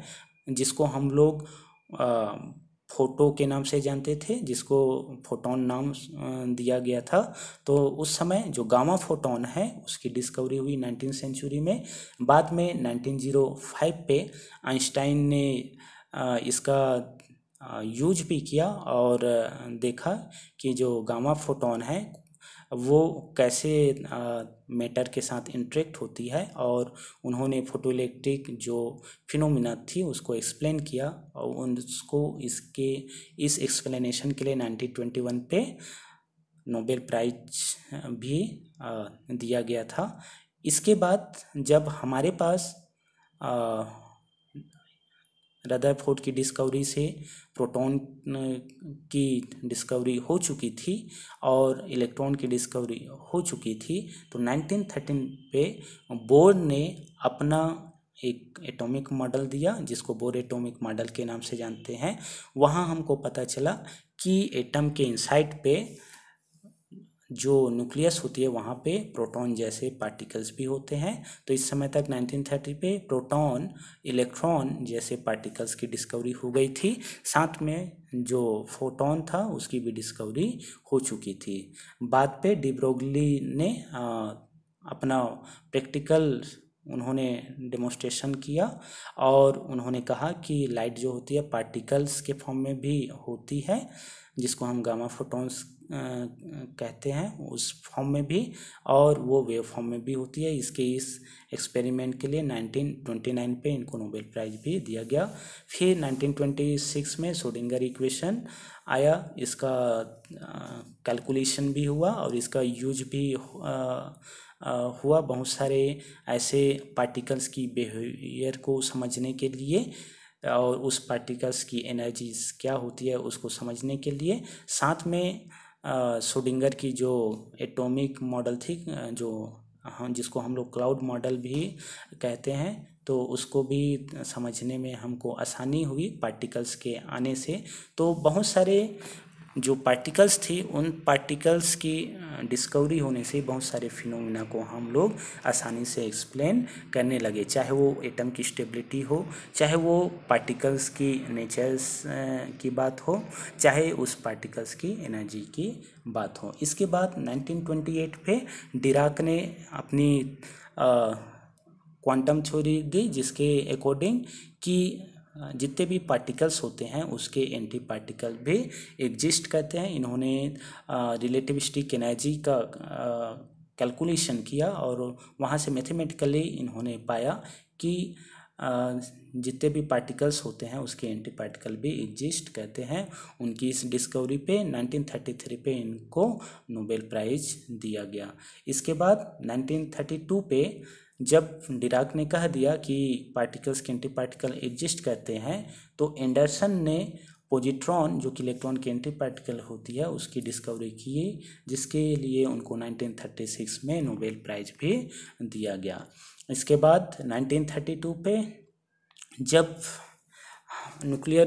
जिसको हम लोग फोटो के नाम से जानते थे, जिसको फोटोन नाम दिया गया था। तो उस समय जो गामा फोटोन है उसकी डिस्कवरी हुई 19th सेंचुरी में। बाद में 1905 पे आइंस्टाइन ने इसका यूज भी किया और देखा कि जो गामा फोटोन है वो कैसे मैटर के साथ इंटरेक्ट होती है, और उन्होंने फोटोइलेक्ट्रिक जो फिनोमिना थी उसको एक्सप्लेन किया और उसको इस एक्सप्लेनेशन के लिए 1921 पे नोबेल प्राइज भी दिया गया था। इसके बाद जब हमारे पास रदरफोर्ड की डिस्कवरी से प्रोटॉन की डिस्कवरी हो चुकी थी और इलेक्ट्रॉन की डिस्कवरी हो चुकी थी, तो 1913 पे बोर ने अपना एक एटॉमिक मॉडल दिया, जिसको बोर एटॉमिक मॉडल के नाम से जानते हैं। वहाँ हमको पता चला कि एटम के इनसाइड पे जो न्यूक्लियस होती है वहाँ पे प्रोटॉन जैसे पार्टिकल्स भी होते हैं। तो इस समय तक 1930 पे प्रोटॉन, इलेक्ट्रॉन जैसे पार्टिकल्स की डिस्कवरी हो गई थी। साथ में जो फोटॉन था उसकी भी डिस्कवरी हो चुकी थी। बाद पे डी ब्रोगली ने अपना प्रैक्टिकल उन्होंने डेमोन्स्ट्रेशन किया और उन्होंने कहा कि लाइट जो होती है पार्टिकल्स के फॉर्म में भी होती है, जिसको हम गामा फोटॉन्स कहते हैं, उस फॉर्म में भी, और वो वेव फॉर्म में भी होती है। इस एक्सपेरिमेंट के लिए 1929 पे इनको नोबेल प्राइज भी दिया गया। फिर 1926 में श्रोडिंगर इक्वेशन आया, इसका कैलकुलेशन भी हुआ और इसका यूज भी हुआ बहुत सारे ऐसे पार्टिकल्स की बिहेवियर को समझने के लिए और उस पार्टिकल्स की एनर्जीज क्या होती है उसको समझने के लिए। साथ में श्रोडिंगर की जो एटॉमिक मॉडल थी, जो जिसको हम लोग क्लाउड मॉडल भी कहते हैं, तो उसको भी समझने में हमको आसानी हुई पार्टिकल्स के आने से। तो बहुत सारे जो पार्टिकल्स थे उन पार्टिकल्स की डिस्कवरी होने से बहुत सारे फिनोमिना को हम लोग आसानी से एक्सप्लेन करने लगे, चाहे वो एटम की स्टेबिलिटी हो, चाहे वो पार्टिकल्स की नेचर्स की बात हो, चाहे उस पार्टिकल्स की एनर्जी की बात हो। इसके बाद 1928 पे डिराक ने अपनी क्वांटम थ्योरी दी, जिसके अकॉर्डिंग कि जितने भी पार्टिकल्स होते हैं उसके एंटी पार्टिकल भी एग्जिस्ट करते हैं। इन्होंने रिलेटिविस्टिक एनर्जी का कैलकुलेशन किया और वहाँ से मैथमेटिकली इन्होंने पाया कि जितने भी पार्टिकल्स होते हैं उसके एंटी पार्टिकल भी एग्जिस्ट करते हैं। उनकी इस डिस्कवरी पे 1933 पे इनको नोबेल प्राइज दिया गया। इसके बाद 1932 पे जब डिराक ने कह दिया कि पार्टिकल्स के एंटी पार्टिकल एग्जिस्ट करते हैं, तो एंडरसन ने पॉजिट्रॉन, जो कि इलेक्ट्रॉन की एंटी पार्टिकल होती है, उसकी डिस्कवरी की, जिसके लिए उनको 1936 में नोबेल प्राइज भी दिया गया। इसके बाद 1932 पे जब न्यूक्लियर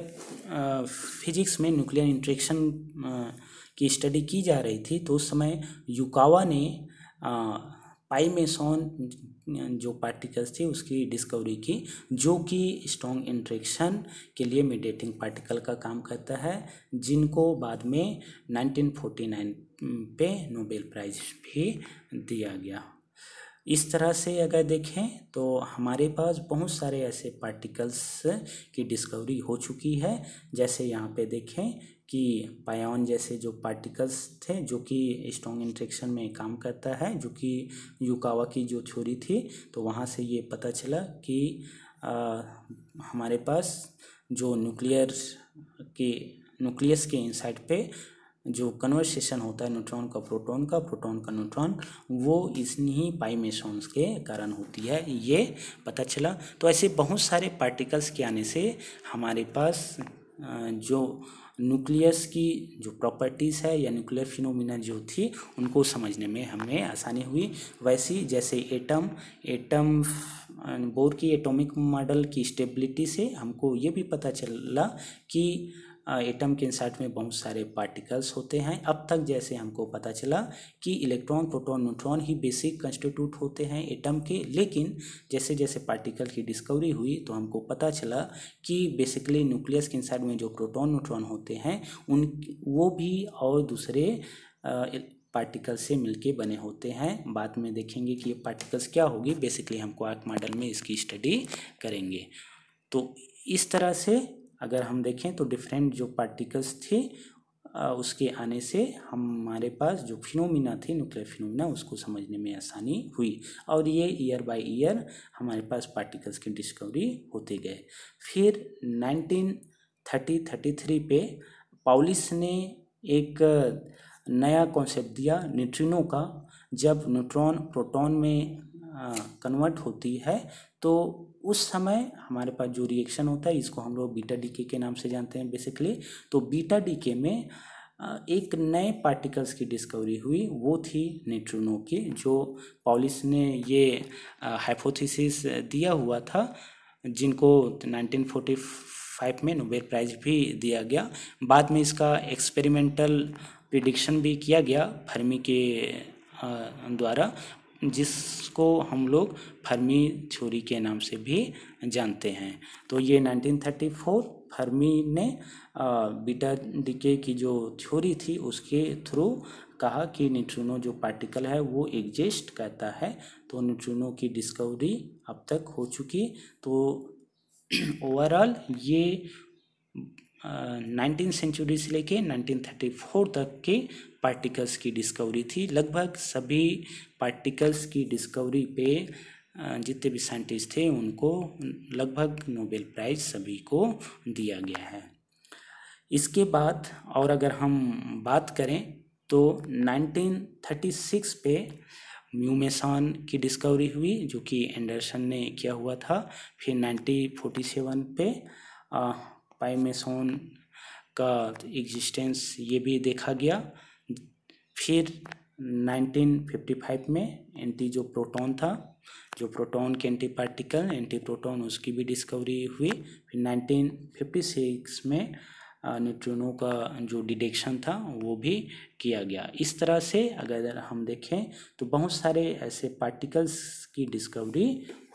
फिजिक्स में न्यूक्लियर इंटरेक्शन की स्टडी की जा रही थी, तो उस समय युकावा ने पाई मेसॉन जो पार्टिकल्स थे उसकी डिस्कवरी की, जो कि स्ट्रॉन्ग इंटरेक्शन के लिए मीडिएटिंग पार्टिकल का काम करता है, जिनको बाद में 1949 पे नोबेल प्राइज भी दिया गया। इस तरह से अगर देखें तो हमारे पास बहुत सारे ऐसे पार्टिकल्स की डिस्कवरी हो चुकी है। जैसे यहाँ पे देखें कि पायॉन जैसे जो पार्टिकल्स थे, जो कि स्ट्रॉन्ग इंटरेक्शन में काम करता है, जो कि युकावा की जो थ्योरी थी, तो वहाँ से ये पता चला कि हमारे पास जो न्यूक्लियस के इनसाइड पे जो कन्वर्सेशन होता है न्यूट्रॉन का प्रोटॉन का, प्रोटॉन का न्यूट्रॉन, वो इन्हीं पाई मेसॉन्स के कारण होती है, ये पता चला। तो ऐसे बहुत सारे पार्टिकल्स के आने से हमारे पास जो न्यूक्लियस की जो प्रॉपर्टीज़ है या न्यूक्लियर फिनोमिना जो थी उनको समझने में हमें आसानी हुई। वैसी जैसे एटम बोर की एटॉमिक मॉडल की स्टेबिलिटी से हमको ये भी पता चला कि एटम के इनसाइड में बहुत सारे पार्टिकल्स होते हैं। अब तक जैसे हमको पता चला कि इलेक्ट्रॉन, प्रोटॉन, न्यूट्रॉन ही बेसिक कंस्टिट्यूट होते हैं एटम के, लेकिन जैसे जैसे पार्टिकल की डिस्कवरी हुई तो हमको पता चला कि बेसिकली न्यूक्लियस के इनसाइड में जो प्रोटॉन, न्यूट्रॉन होते हैं वो भी और दूसरे पार्टिकल से मिलके बने होते हैं। बाद में देखेंगे कि ये पार्टिकल्स क्या होगी, बेसिकली हम क्वार्क मॉडल में इसकी स्टडी करेंगे। तो इस तरह से अगर हम देखें तो डिफरेंट जो पार्टिकल्स थे उसके आने से हमारे पास जो फिनोमिना थी, न्यूक्लियर फिनोमिना, उसको समझने में आसानी हुई। और ये ईयर बाय ईयर हमारे पास पार्टिकल्स की डिस्कवरी होते गए। फिर 1933 पे पाउलिस ने एक नया कॉन्सेप्ट दिया न्यूट्रिनो का। जब न्यूट्रॉन प्रोटॉन में कन्वर्ट होती है तो उस समय हमारे पास जो रिएक्शन होता है, इसको हम लोग बीटा डीके के नाम से जानते हैं बेसिकली। तो बीटा डीके में एक नए पार्टिकल्स की डिस्कवरी हुई, वो थी न्यूट्रिनो की, जो पाउलिस ने ये हाइपोथेसिस दिया हुआ था, जिनको 1945 में नोबेल प्राइज भी दिया गया। बाद में इसका एक्सपेरिमेंटल प्रिडिक्शन भी किया गया फर्मी के द्वारा, जिसको हम लोग फर्मी थ्योरी के नाम से भी जानते हैं। तो ये 1934 फर्मी ने बीटा डीके की जो थ्योरी थी उसके थ्रू कहा कि न्यूट्रिनो जो पार्टिकल है वो एग्जिस्ट करता है। तो न्यूट्रिनो की डिस्कवरी अब तक हो चुकी। तो ओवरऑल ये 19वीं सेंचुरी से लेके 1934 तक के पार्टिकल्स की डिस्कवरी थी। लगभग सभी पार्टिकल्स की डिस्कवरी पे जितने भी साइंटिस्ट थे उनको लगभग नोबेल प्राइज सभी को दिया गया है। इसके बाद और अगर हम बात करें तो 1936 पे म्यू मेसॉन की डिस्कवरी हुई, जो कि एंडरसन ने किया हुआ था। फिर 1947 पे पाई मेसॉन का एग्जिस्टेंस ये भी देखा गया। फिर 1955 में एंटी जो प्रोटॉन था, जो प्रोटॉन के एंटी पार्टिकल एंटी प्रोटॉन, उसकी भी डिस्कवरी हुई। फिर 1956 में न्यूट्रिनो का जो डिटेक्शन था वो भी किया गया। इस तरह से अगर हम देखें तो बहुत सारे ऐसे पार्टिकल्स की डिस्कवरी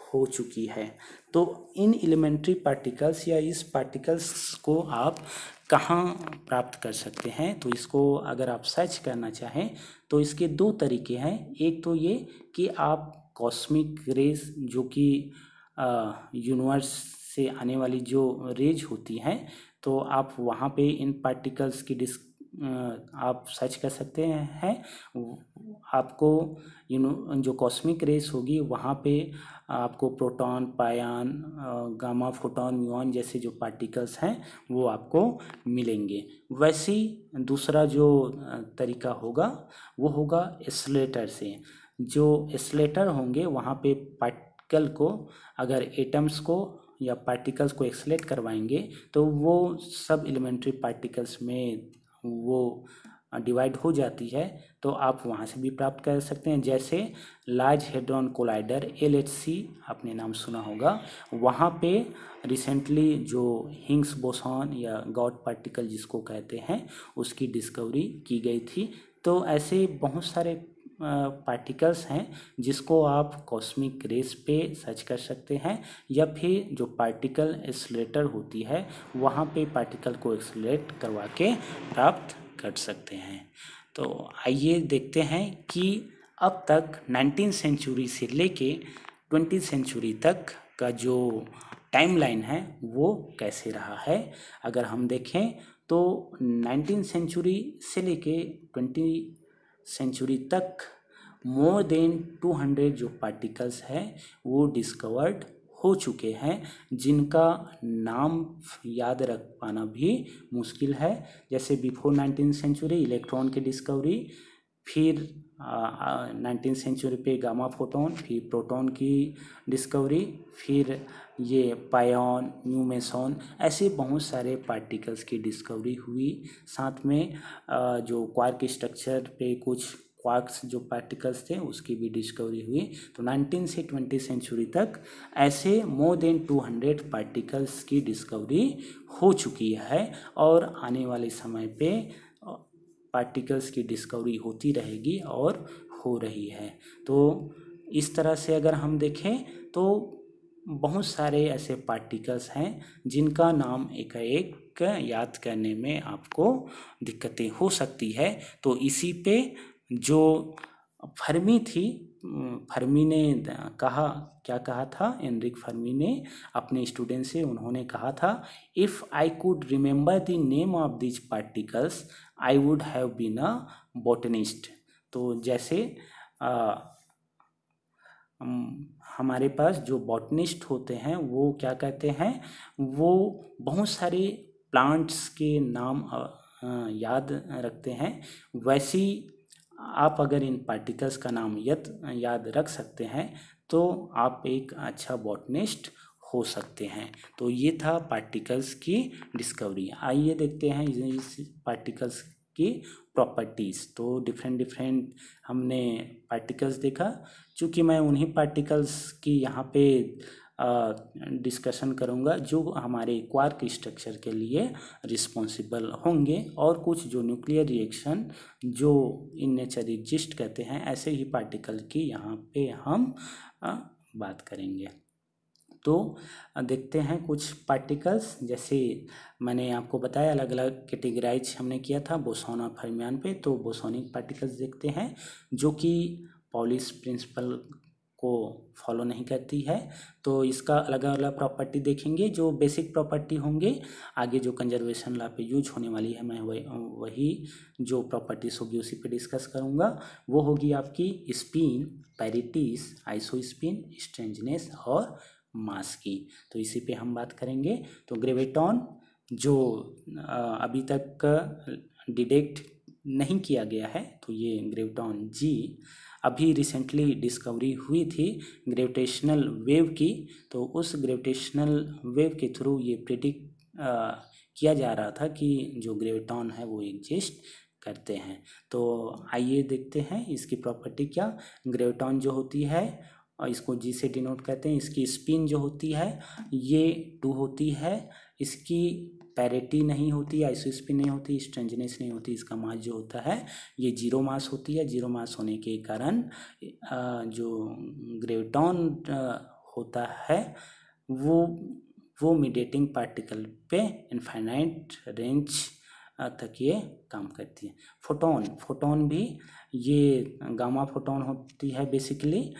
हो चुकी है। तो इन एलिमेंट्री पार्टिकल्स या इस पार्टिकल्स को आप कहाँ प्राप्त कर सकते हैं? तो इसको अगर आप सर्च करना चाहें तो इसके दो तरीके हैं। एक तो ये कि आप कॉस्मिक रेज जो कि यूनिवर्स से आने वाली जो रेज होती हैं तो आप वहाँ पे इन पार्टिकल्स की आप सर्च कर सकते हैं। आपको जो कॉस्मिक रेस होगी वहाँ पे आपको प्रोटॉन, पायन, गामा, फोटॉन, म्यूऑन जैसे जो पार्टिकल्स हैं वो आपको मिलेंगे। वैसे ही दूसरा जो तरीका होगा वो होगा एस्लेटर से। जो एस्लेटर होंगे वहाँ पे पार्टिकल को अगर एटम्स को या पार्टिकल्स को एक्सलेट करवाएंगे तो वो सब एलिमेंट्री पार्टिकल्स में वो डिवाइड हो जाती है, तो आप वहाँ से भी प्राप्त कर सकते हैं। जैसे लार्ज हेड्रॉन कोलाइडर LHC आपने नाम सुना होगा, वहाँ पे रिसेंटली जो हिग्स बोसॉन या गॉड पार्टिकल जिसको कहते हैं उसकी डिस्कवरी की गई थी। तो ऐसे बहुत सारे पार्टिकल्स हैं जिसको आप कॉस्मिक रेस पे सर्च कर सकते हैं, या फिर जो पार्टिकल एक्सलेटर होती है वहाँ पे पार्टिकल को एक्सलेट करवा के प्राप्त कर सकते हैं। तो आइए देखते हैं कि अब तक 19वीं सेंचुरी से लेके 20वीं सेंचुरी तक का जो टाइमलाइन है वो कैसे रहा है। अगर हम देखें तो 19वीं सेंचुरी से लेके 20वीं सेंचुरी तक मोर देन 200 जो पार्टिकल्स हैं वो डिस्कवर्ड हो चुके हैं, जिनका नाम याद रख पाना भी मुश्किल है। जैसे बिफोर 19वीं सेंचुरी इलेक्ट्रॉन की डिस्कवरी, फिर 19वीं सेंचुरी पे गामा फोटोन, फिर प्रोटॉन की डिस्कवरी, फिर ये पायन, न्यू मेसॉन, ऐसे बहुत सारे पार्टिकल्स की डिस्कवरी हुई। साथ में जो क्वार्क स्ट्रक्चर पे कुछ क्वार्क्स जो पार्टिकल्स थे उसकी भी डिस्कवरी हुई। तो 19 से 20 सेंचुरी तक ऐसे मोर देन 200 पार्टिकल्स की डिस्कवरी हो चुकी है और आने वाले समय पे पार्टिकल्स की डिस्कवरी होती रहेगी और हो रही है। तो इस तरह से अगर हम देखें तो बहुत सारे ऐसे पार्टिकल्स हैं जिनका नाम एक याद करने में आपको दिक्कतें हो सकती है। तो इसी पे जो फर्मी थी, फर्मी ने क्या कहा था, एनरिक फर्मी ने अपने स्टूडेंट से उन्होंने कहा था, if I could remember the name of this particles I would have been a botanist. तो जैसे हमारे पास जो बॉटनिस्ट होते हैं वो क्या कहते हैं, वो बहुत सारे प्लांट्स के नाम याद रखते हैं। वैसी आप अगर इन पार्टिकल्स का नाम याद रख सकते हैं तो आप एक अच्छा बॉटनिस्ट हो सकते हैं। तो ये था पार्टिकल्स की डिस्कवरी। आइए देखते हैं इस पार्टिकल्स की प्रॉपर्टीज़। तो डिफरेंट हमने पार्टिकल्स देखा। चूँकि मैं उन्हीं पार्टिकल्स की यहाँ पे डिस्कशन करूँगा जो हमारे क्वार्क स्ट्रक्चर के लिए रिस्पॉन्सिबल होंगे, और कुछ जो न्यूक्लियर रिएक्शन जो इन नेचर एग्जिस्ट करते हैं ऐसे ही पार्टिकल की यहाँ पे हम बात करेंगे। तो देखते हैं कुछ पार्टिकल्स। जैसे मैंने आपको बताया अलग अलग कैटेगराइज हमने किया था बोसॉन और फर्मियान पे। तो बोसॉनिक पार्टिकल्स देखते हैं जो कि पॉलिश प्रिंसिपल को फॉलो नहीं करती है। तो इसका अलग अलग प्रॉपर्टी देखेंगे। जो बेसिक प्रॉपर्टी होंगे आगे जो कंजर्वेशन लॉ पे यूज होने वाली है, मैं वही जो प्रॉपर्टीज होगी उसी पे डिस्कस करूँगा। वो होगी आपकी स्पिन, पैरिटीज, आइसोस्पिन, स्ट्रेंजनेस और मास की। तो इसी पे हम बात करेंगे। तो ग्रेविटॉन जो अभी तक डिटेक्ट नहीं किया गया है, तो ये ग्रेविटॉन G अभी रिसेंटली डिस्कवरी हुई थी ग्रेविटेशनल वेव की। तो उस ग्रेविटेशनल वेव के थ्रू ये प्रेडिक्ट किया जा रहा था कि जो ग्रेविटॉन है वो एग्जिस्ट करते हैं। तो आइए देखते हैं इसकी प्रॉपर्टी क्या। ग्रेविटॉन जो होती है और इसको G से डिनोट करते हैं। इसकी स्पिन जो होती है ये 2 होती है, इसकी पैरिटी नहीं होती, आइसोस्पिन नहीं होती, स्ट्रेंजनेस नहीं होती, इसका मास जो होता है ये जीरो मास होती है। जीरो मास होने के कारण जो ग्रेविटॉन होता है वो मीडिएटिंग पार्टिकल पे इनफाइनाइट रेंज तक ये काम करती है। फोटोन भी ये गामा फोटोन होती है बेसिकली।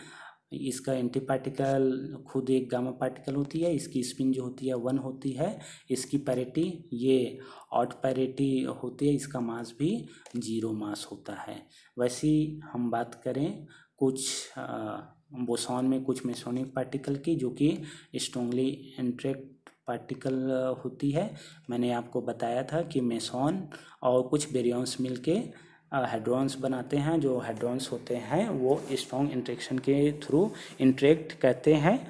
इसका एंटी पार्टिकल खुद एक गामा पार्टिकल होती है, इसकी स्पिन जो होती है 1 होती है। इसकी पैरिटी ये ऑड पैरिटी होती है, इसका मास भी जीरो मास होता है। वैसे ही हम बात करें कुछ बोसॉन में कुछ मेसोनिक पार्टिकल की जो कि स्ट्रॉन्गली इंटरेक्ट पार्टिकल होती है। मैंने आपको बताया था कि मेसॉन और कुछ बेरियंस मिलके हेड्रॉन्स बनाते हैं। जो हेड्रॉन्स होते हैं वो स्ट्रॉन्ग इंटरेक्शन के थ्रू इंटरेक्ट करते हैं,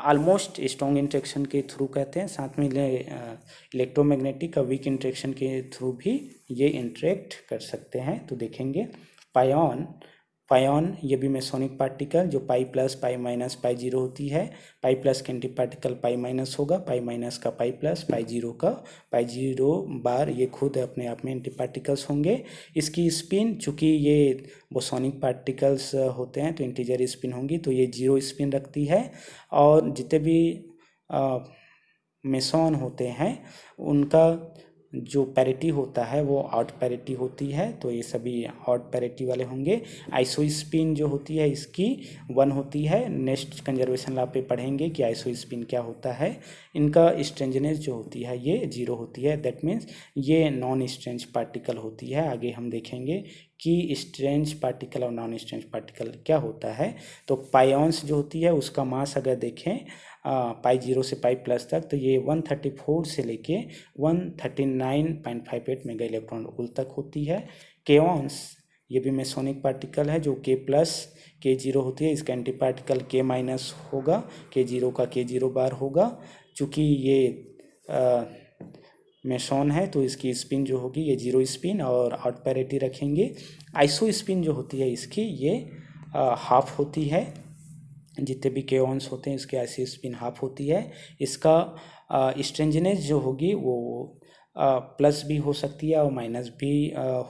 ऑलमोस्ट स्ट्रॉन्ग इंटरेक्शन के थ्रू कहते हैं। साथ में इलेक्ट्रोमैग्नेटिक और वीक इंटरेक्शन के थ्रू भी ये इंटरेक्ट कर सकते हैं। तो देखेंगे पायोन ये भी मेसोनिक पार्टिकल जो pi plus pi minus pi zero होती है। पाई प्लस का एंटी पार्टिकल पाई माइनस होगा, पाई माइनस का पाई प्लस, पाई जीरो का पाई जीरो बार, ये खुद अपने आप में एंटी पार्टिकल्स होंगे। इसकी स्पिन चूँकि ये बोसोनिक पार्टिकल्स होते हैं तो इंटीजर स्पिन होंगी, तो ये जीरो स्पिन रखती है। और जितने भी मेसॉन होते हैं उनका जो पैरिटी होता है वो ऑड पैरिटी होती है, तो ये सभी ऑड पैरिटी वाले होंगे। आइसोस्पिन जो होती है इसकी 1 होती है। नेक्स्ट कंजर्वेशन लॉ पे पढ़ेंगे कि आइसोस्पिन क्या होता है। इनका स्ट्रेंजनेस जो होती है ये 0 होती है, दैट मीन्स ये नॉन स्ट्रेंज पार्टिकल होती है। आगे हम देखेंगे कि स्ट्रेंज पार्टिकल और नॉन स्ट्रेंज पार्टिकल क्या होता है। तो पायोन्स जो होती है उसका मास अगर देखें पाई जीरो से पाई प्लस तक, तो ये 134 से लेके 139.58 मेगा इलेक्ट्रॉन वोल्ट तक होती है। केओन्स ये भी मेसोनिक पार्टिकल है जो के प्लस के जीरो होती है, इसका एंटी पार्टिकल के माइनस होगा, के जीरो का के जीरो बार होगा। चूँकि ये मेसॉन है तो इसकी स्पिन जो होगी ये जीरो स्पिन और ऑड पैरिटी रखेंगे। आइसो स्पिन जो होती है इसकी ये हाफ होती है। जितने भी केओन्स होते हैं इसके आइसो स्पिन हाफ होती है। इसका स्ट्रेंजनेस जो होगी वो प्लस भी हो सकती है और माइनस भी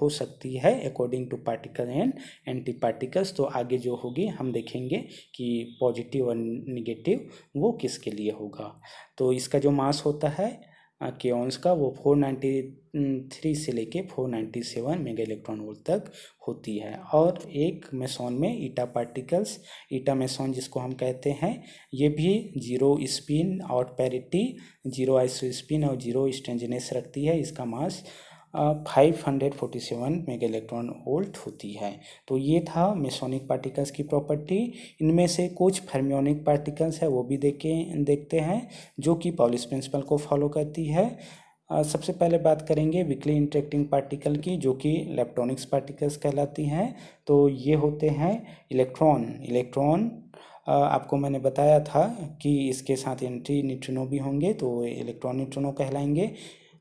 हो सकती है according to particle and anti particles. तो आगे जो होगी हम देखेंगे कि पॉजिटिव और निगेटिव वो किसके लिए होगा। तो इसका जो मास होता है केओन्स का वो 493 से लेके 497 मेगा इलेक्ट्रॉन वोल्ट तक होती है। और एक मेसॉन में ईटा पार्टिकल्स, ईटा मेसॉन जिसको हम कहते हैं, ये भी zero spin, odd parity, zero iso spin और जीरो स्ट्रेंजनेस रखती है। इसका मास 547 मेगा इलेक्ट्रॉन वोल्ट होती है। तो ये था मेसोनिक पार्टिकल्स की प्रॉपर्टी। इनमें से कुछ फर्मियोनिक पार्टिकल्स है वो भी देखते हैं जो कि पॉलिस प्रिंसिपल को फॉलो करती है। सबसे पहले बात करेंगे वीकली इंटरेक्टिंग पार्टिकल की जो कि इलेक्ट्रॉनिक्स पार्टिकल्स कहलाती हैं। तो ये होते हैं इलेक्ट्रॉन आपको मैंने बताया था कि इसके साथ एंटी न्यूट्रिनो भी होंगे तो इलेक्ट्रॉन न्यूट्रिनो कहलाएंगे।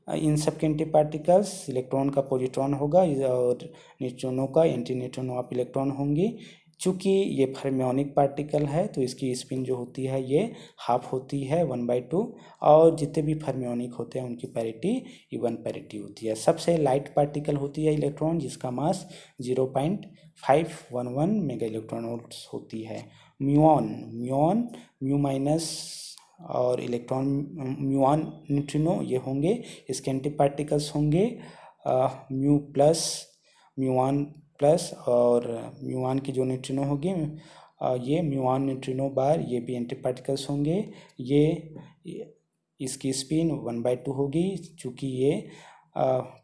इन सब के एंटी पार्टिकल्स इलेक्ट्रॉन का पॉजिट्रॉन होगा और न्यूट्रिनो का एंटी न्यूट्रिनो ऑफ इलेक्ट्रॉन होंगी। चूँकि ये फर्मियोनिक पार्टिकल है तो इसकी स्पिन जो होती है ये हाफ होती है 1/2 और जितने भी फर्मियोनिक होते हैं उनकी पैरिटी इवन पैरिटी होती है। सबसे लाइट पार्टिकल होती है इलेक्ट्रॉन जिसका मास 0.511 मेगा इलेक्ट्रॉन वोल्ट्स होती है। म्यू माइनस और इलेक्ट्रॉन म्यूऑन न्यूट्रिनो ये होंगे, इसके एंटी पार्टिकल्स होंगे म्यू प्लस, म्यूऑन प्लस और म्यूऑन की जो न्यूट्रिनो होगी ये म्यूऑन न्यूट्रिनो बार, ये भी एंटी पार्टिकल्स होंगे। ये इसकी स्पिन 1/2 होगी। चूँकि ये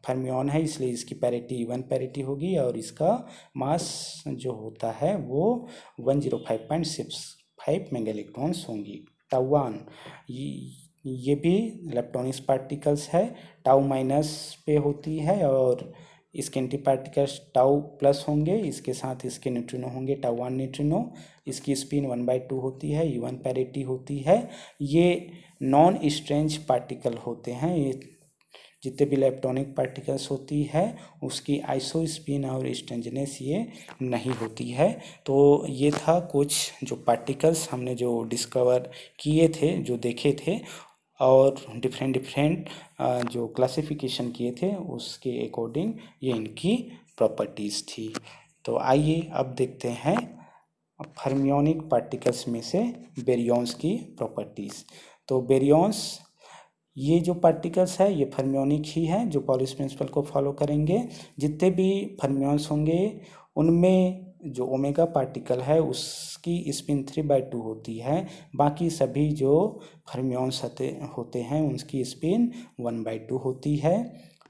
फर्मियोन है इसलिए इसकी पैरिटी इवन पैरिटी होगी और इसका मास जो होता है वो 105.65 मेगा इलेक्ट्रॉन्स होंगी। टाउ ये भी इलेक्ट्रॉनिक्स पार्टिकल्स है, टाउ माइनस पे होती है और इसके एंटी पार्टिकल्स टाउ प्लस होंगे, इसके साथ इसके न्यूट्रिनो होंगे टाउ 1 न्यूट्रिनो। इसकी स्पिन 1/2 होती है, इवन पैरिटी होती है। ये नॉन स्ट्रेंज पार्टिकल होते हैं। ये जितने भी इलेक्ट्रॉनिक पार्टिकल्स होती है उसकी आइसो स्पिन और स्ट्रेंजनेस ये नहीं होती है। तो ये था कुछ जो पार्टिकल्स हमने जो डिस्कवर किए थे, जो देखे थे। और डिफरेंट डिफरेंट जो क्लासिफिकेशन किए थे उसके अकॉर्डिंग ये इनकी प्रॉपर्टीज़ थी। तो आइए अब देखते हैं फर्मियोनिक पार्टिकल्स में से बेरियंस की प्रॉपर्टीज़। तो बेरियंस ये जो पार्टिकल्स है ये फर्मियोनिक ही हैं जो पॉलिश प्रिंसिपल को फॉलो करेंगे। जितने भी फर्मियंस होंगे उनमें जो ओमेगा पार्टिकल है उसकी स्पिन 3/2 होती है, बाकी सभी जो फर्मियंस होते हैं उनकी स्पिन 1/2 होती है।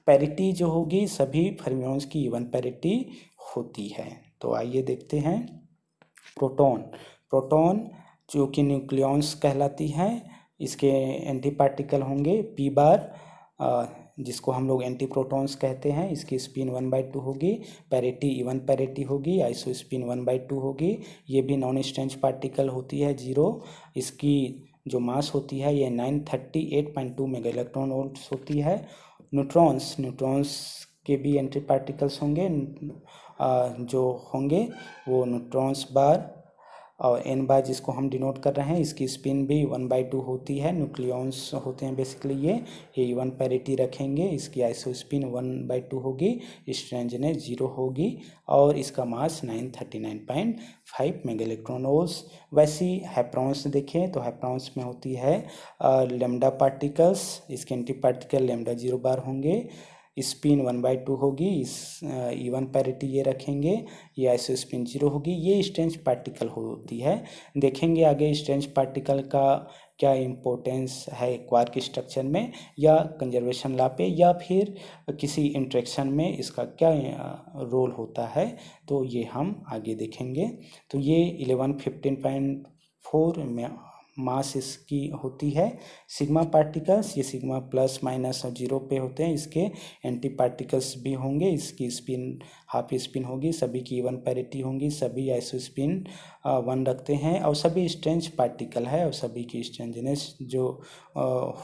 पैरिटी जो होगी सभी फर्मियंस की इवन पैरिटी होती है। तो आइए देखते हैं प्रोटॉन। प्रोटॉन जो कि न्यूक्लियॉन्स कहलाती हैं, इसके एंटी पार्टिकल होंगे पी बार, जिसको हम लोग एंटी प्रोटॉन्स कहते हैं। इसकी स्पिन 1/2 होगी, पैरिटी इवन पैरिटी होगी, आइसो स्पिन 1/2 होगी। ये भी नॉन स्ट्रेंच पार्टिकल होती है 0। इसकी जो मास होती है ये 938.2 मेगा इलेक्ट्रॉन वोल्ट्स होती है। न्यूट्रॉन्स के भी एंटी पार्टिकल्स होंगे, जो होंगे वो न्यूट्रॉन्स बार और एन बार जिसको हम डिनोट कर रहे हैं, इसकी स्पिन भी 1/2 होती है। न्यूक्लियॉन्स होते हैं बेसिकली ये इवन पैरिटी रखेंगे। इसकी आइसो स्पिन 1/2 होगी, स्ट्रेंजनेस 0 होगी और इसका मास 939.5 मेगा इलेक्ट्रॉन वोल्ट्स। वैसी हैप्रॉन्स देखें तो हैप्रॉन्स में होती है लेमडा पार्टिकल्स, इसके एंटी पार्टिकल लेमडा 0 बार होंगे, स्पिन 1/2 होगी, इस इवन पैरिटी ये रखेंगे, ये आइसो स्पिन 0 होगी। ये स्ट्रेंच पार्टिकल होती है। देखेंगे आगे स्ट्रेंच पार्टिकल का क्या इम्पोर्टेंस है क्वार्क स्ट्रक्चर में या कंजर्वेशन लॉ पे या फिर किसी इंट्रैक्शन में इसका क्या रोल होता है, तो ये हम आगे देखेंगे। तो ये 1115.4 में मास इसकी होती है। सिग्मा पार्टिकल्स ये सिग्मा प्लस माइनस और 0 पे होते हैं। इसके एंटी पार्टिकल्स भी होंगे, इसकी स्पिन हाफ स्पिन होगी, सभी की इवन पैरिटी होंगी, सभी आइसो स्पिन 1 रखते हैं और सभी स्ट्रेंच पार्टिकल है और सभी की स्ट्रेंजनेस जो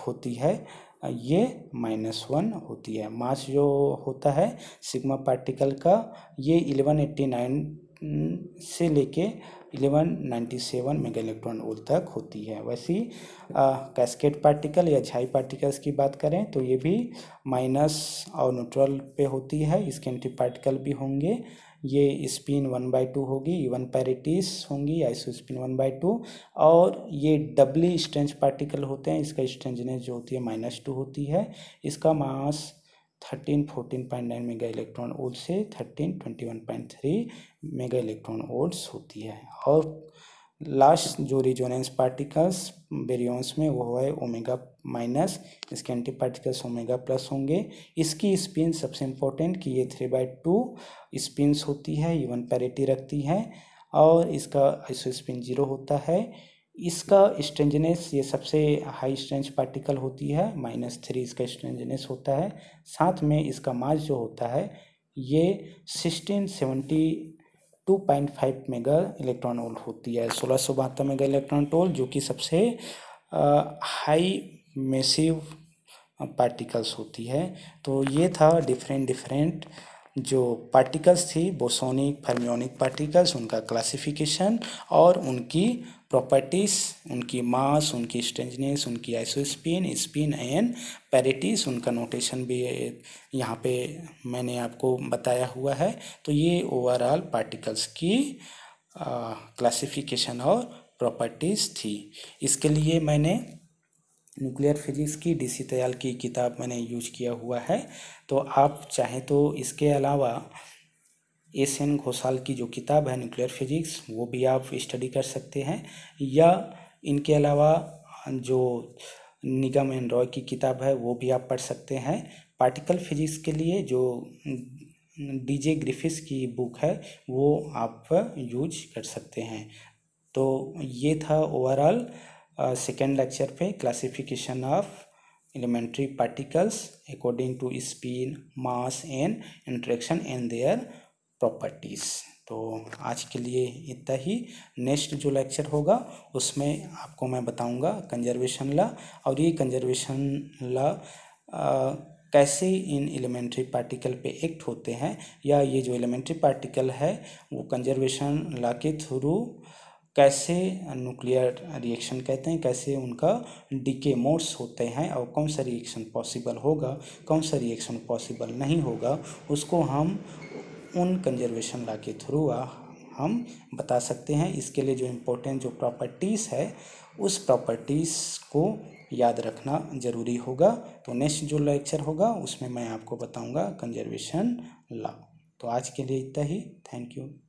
होती है ये -1 होती है। मास जो होता है सिग्मा पार्टिकल का ये 1189 से लेके 1197 मेगा इलेक्ट्रॉन वोल्ट तक होती है। वैसी कैस्केड पार्टिकल या झाई पार्टिकल्स की बात करें तो ये भी माइनस और न्यूट्रल पे होती है। इसके एंटी पार्टिकल भी होंगे, ये स्पिन 1/2 होगी, इवन पैरिटीज होंगी, आइसो स्पिन 1/2 और ये डबली स्ट्रेंच पार्टिकल होते हैं। इसका स्ट्रेंजनेस जो होती है -2 होती है। इसका मास 1314.9 मेगा इलेक्ट्रॉन वोल्ट से 1321.3 मेगा इलेक्ट्रॉन वोल्ट्स होती है। और लास्ट जो रिजोनेंस पार्टिकल्स बेरियंस में वो है ओमेगा माइनस, इसके एंटी पार्टिकल्स ओमेगा प्लस होंगे। इसकी स्पिन सबसे इम्पोर्टेंट कि ये 3/2 स्पिन्स होती है, इवन पैरिटी रखती है और इसका आइसो स्पिन 0 होता है। इसका स्ट्रेंजनेस ये सबसे हाई स्ट्रेंज पार्टिकल होती है, -3 इसका स्ट्रेंजनेस होता है। साथ में इसका मास जो होता है ये 1672.5 मेगा इलेक्ट्रॉन वोल्ट होती है, 1672 मेगा इलेक्ट्रॉन वोल्ट, जो कि सबसे हाई मैसिव पार्टिकल्स होती है। तो ये था डिफरेंट जो पार्टिकल्स थी बोसोनिक फर्मियोनिक पार्टिकल्स, उनका क्लासिफिकेशन और उनकी प्रॉपर्टीज़, उनकी मास, उनकी स्ट्रेंजनेस, उनकी आइसोस्पिन, स्पिन एंड पैरिटीज, उनका नोटेशन भी यहाँ पे मैंने आपको बताया हुआ है। तो ये ओवरऑल पार्टिकल्स की क्लासिफिकेशन और प्रॉपर्टीज़ थी। इसके लिए मैंने न्यूक्लियर फिजिक्स की DC दयाल की किताब मैंने यूज किया हुआ है। तो आप चाहें तो इसके अलावा SN घोषाल की जो किताब है न्यूक्लियर फिजिक्स वो भी आप स्टडी कर सकते हैं, या इनके अलावा जो निगम एंड रॉय की किताब है वो भी आप पढ़ सकते हैं। पार्टिकल फिजिक्स के लिए जो DJ ग्रिफिथ्स की बुक है वो आप यूज कर सकते हैं। तो ये था ओवरऑल सेकेंड लेक्चर पे classification of elementary particles according to spin, mass and interaction and their properties. तो आज के लिए इतना ही। नेक्स्ट जो लेक्चर होगा उसमें आपको मैं बताऊंगा कंजर्वेशन लॉ, और ये कंजर्वेशन लॉ कैसे इन एलिमेंट्री पार्टिकल पे एक्ट होते हैं, या ये जो एलिमेंट्री पार्टिकल है वो कंजर्वेशन लॉ के थ्रू कैसे न्यूक्लियर रिएक्शन कहते हैं, कैसे उनका डीके मोड्स होते हैं और कौन सा रिएक्शन पॉसिबल होगा, कौन सा रिएक्शन पॉसिबल नहीं होगा, उसको हम उन कंजर्वेशन लॉ के थ्रू हम बता सकते हैं। इसके लिए जो इम्पोर्टेंट जो प्रॉपर्टीज़ है उस प्रॉपर्टीज़ को याद रखना ज़रूरी होगा। तो नेक्स्ट जो लेक्चर होगा उसमें मैं आपको बताऊंगा कंजर्वेशन लॉ। तो आज के लिए इतना ही। Thank you.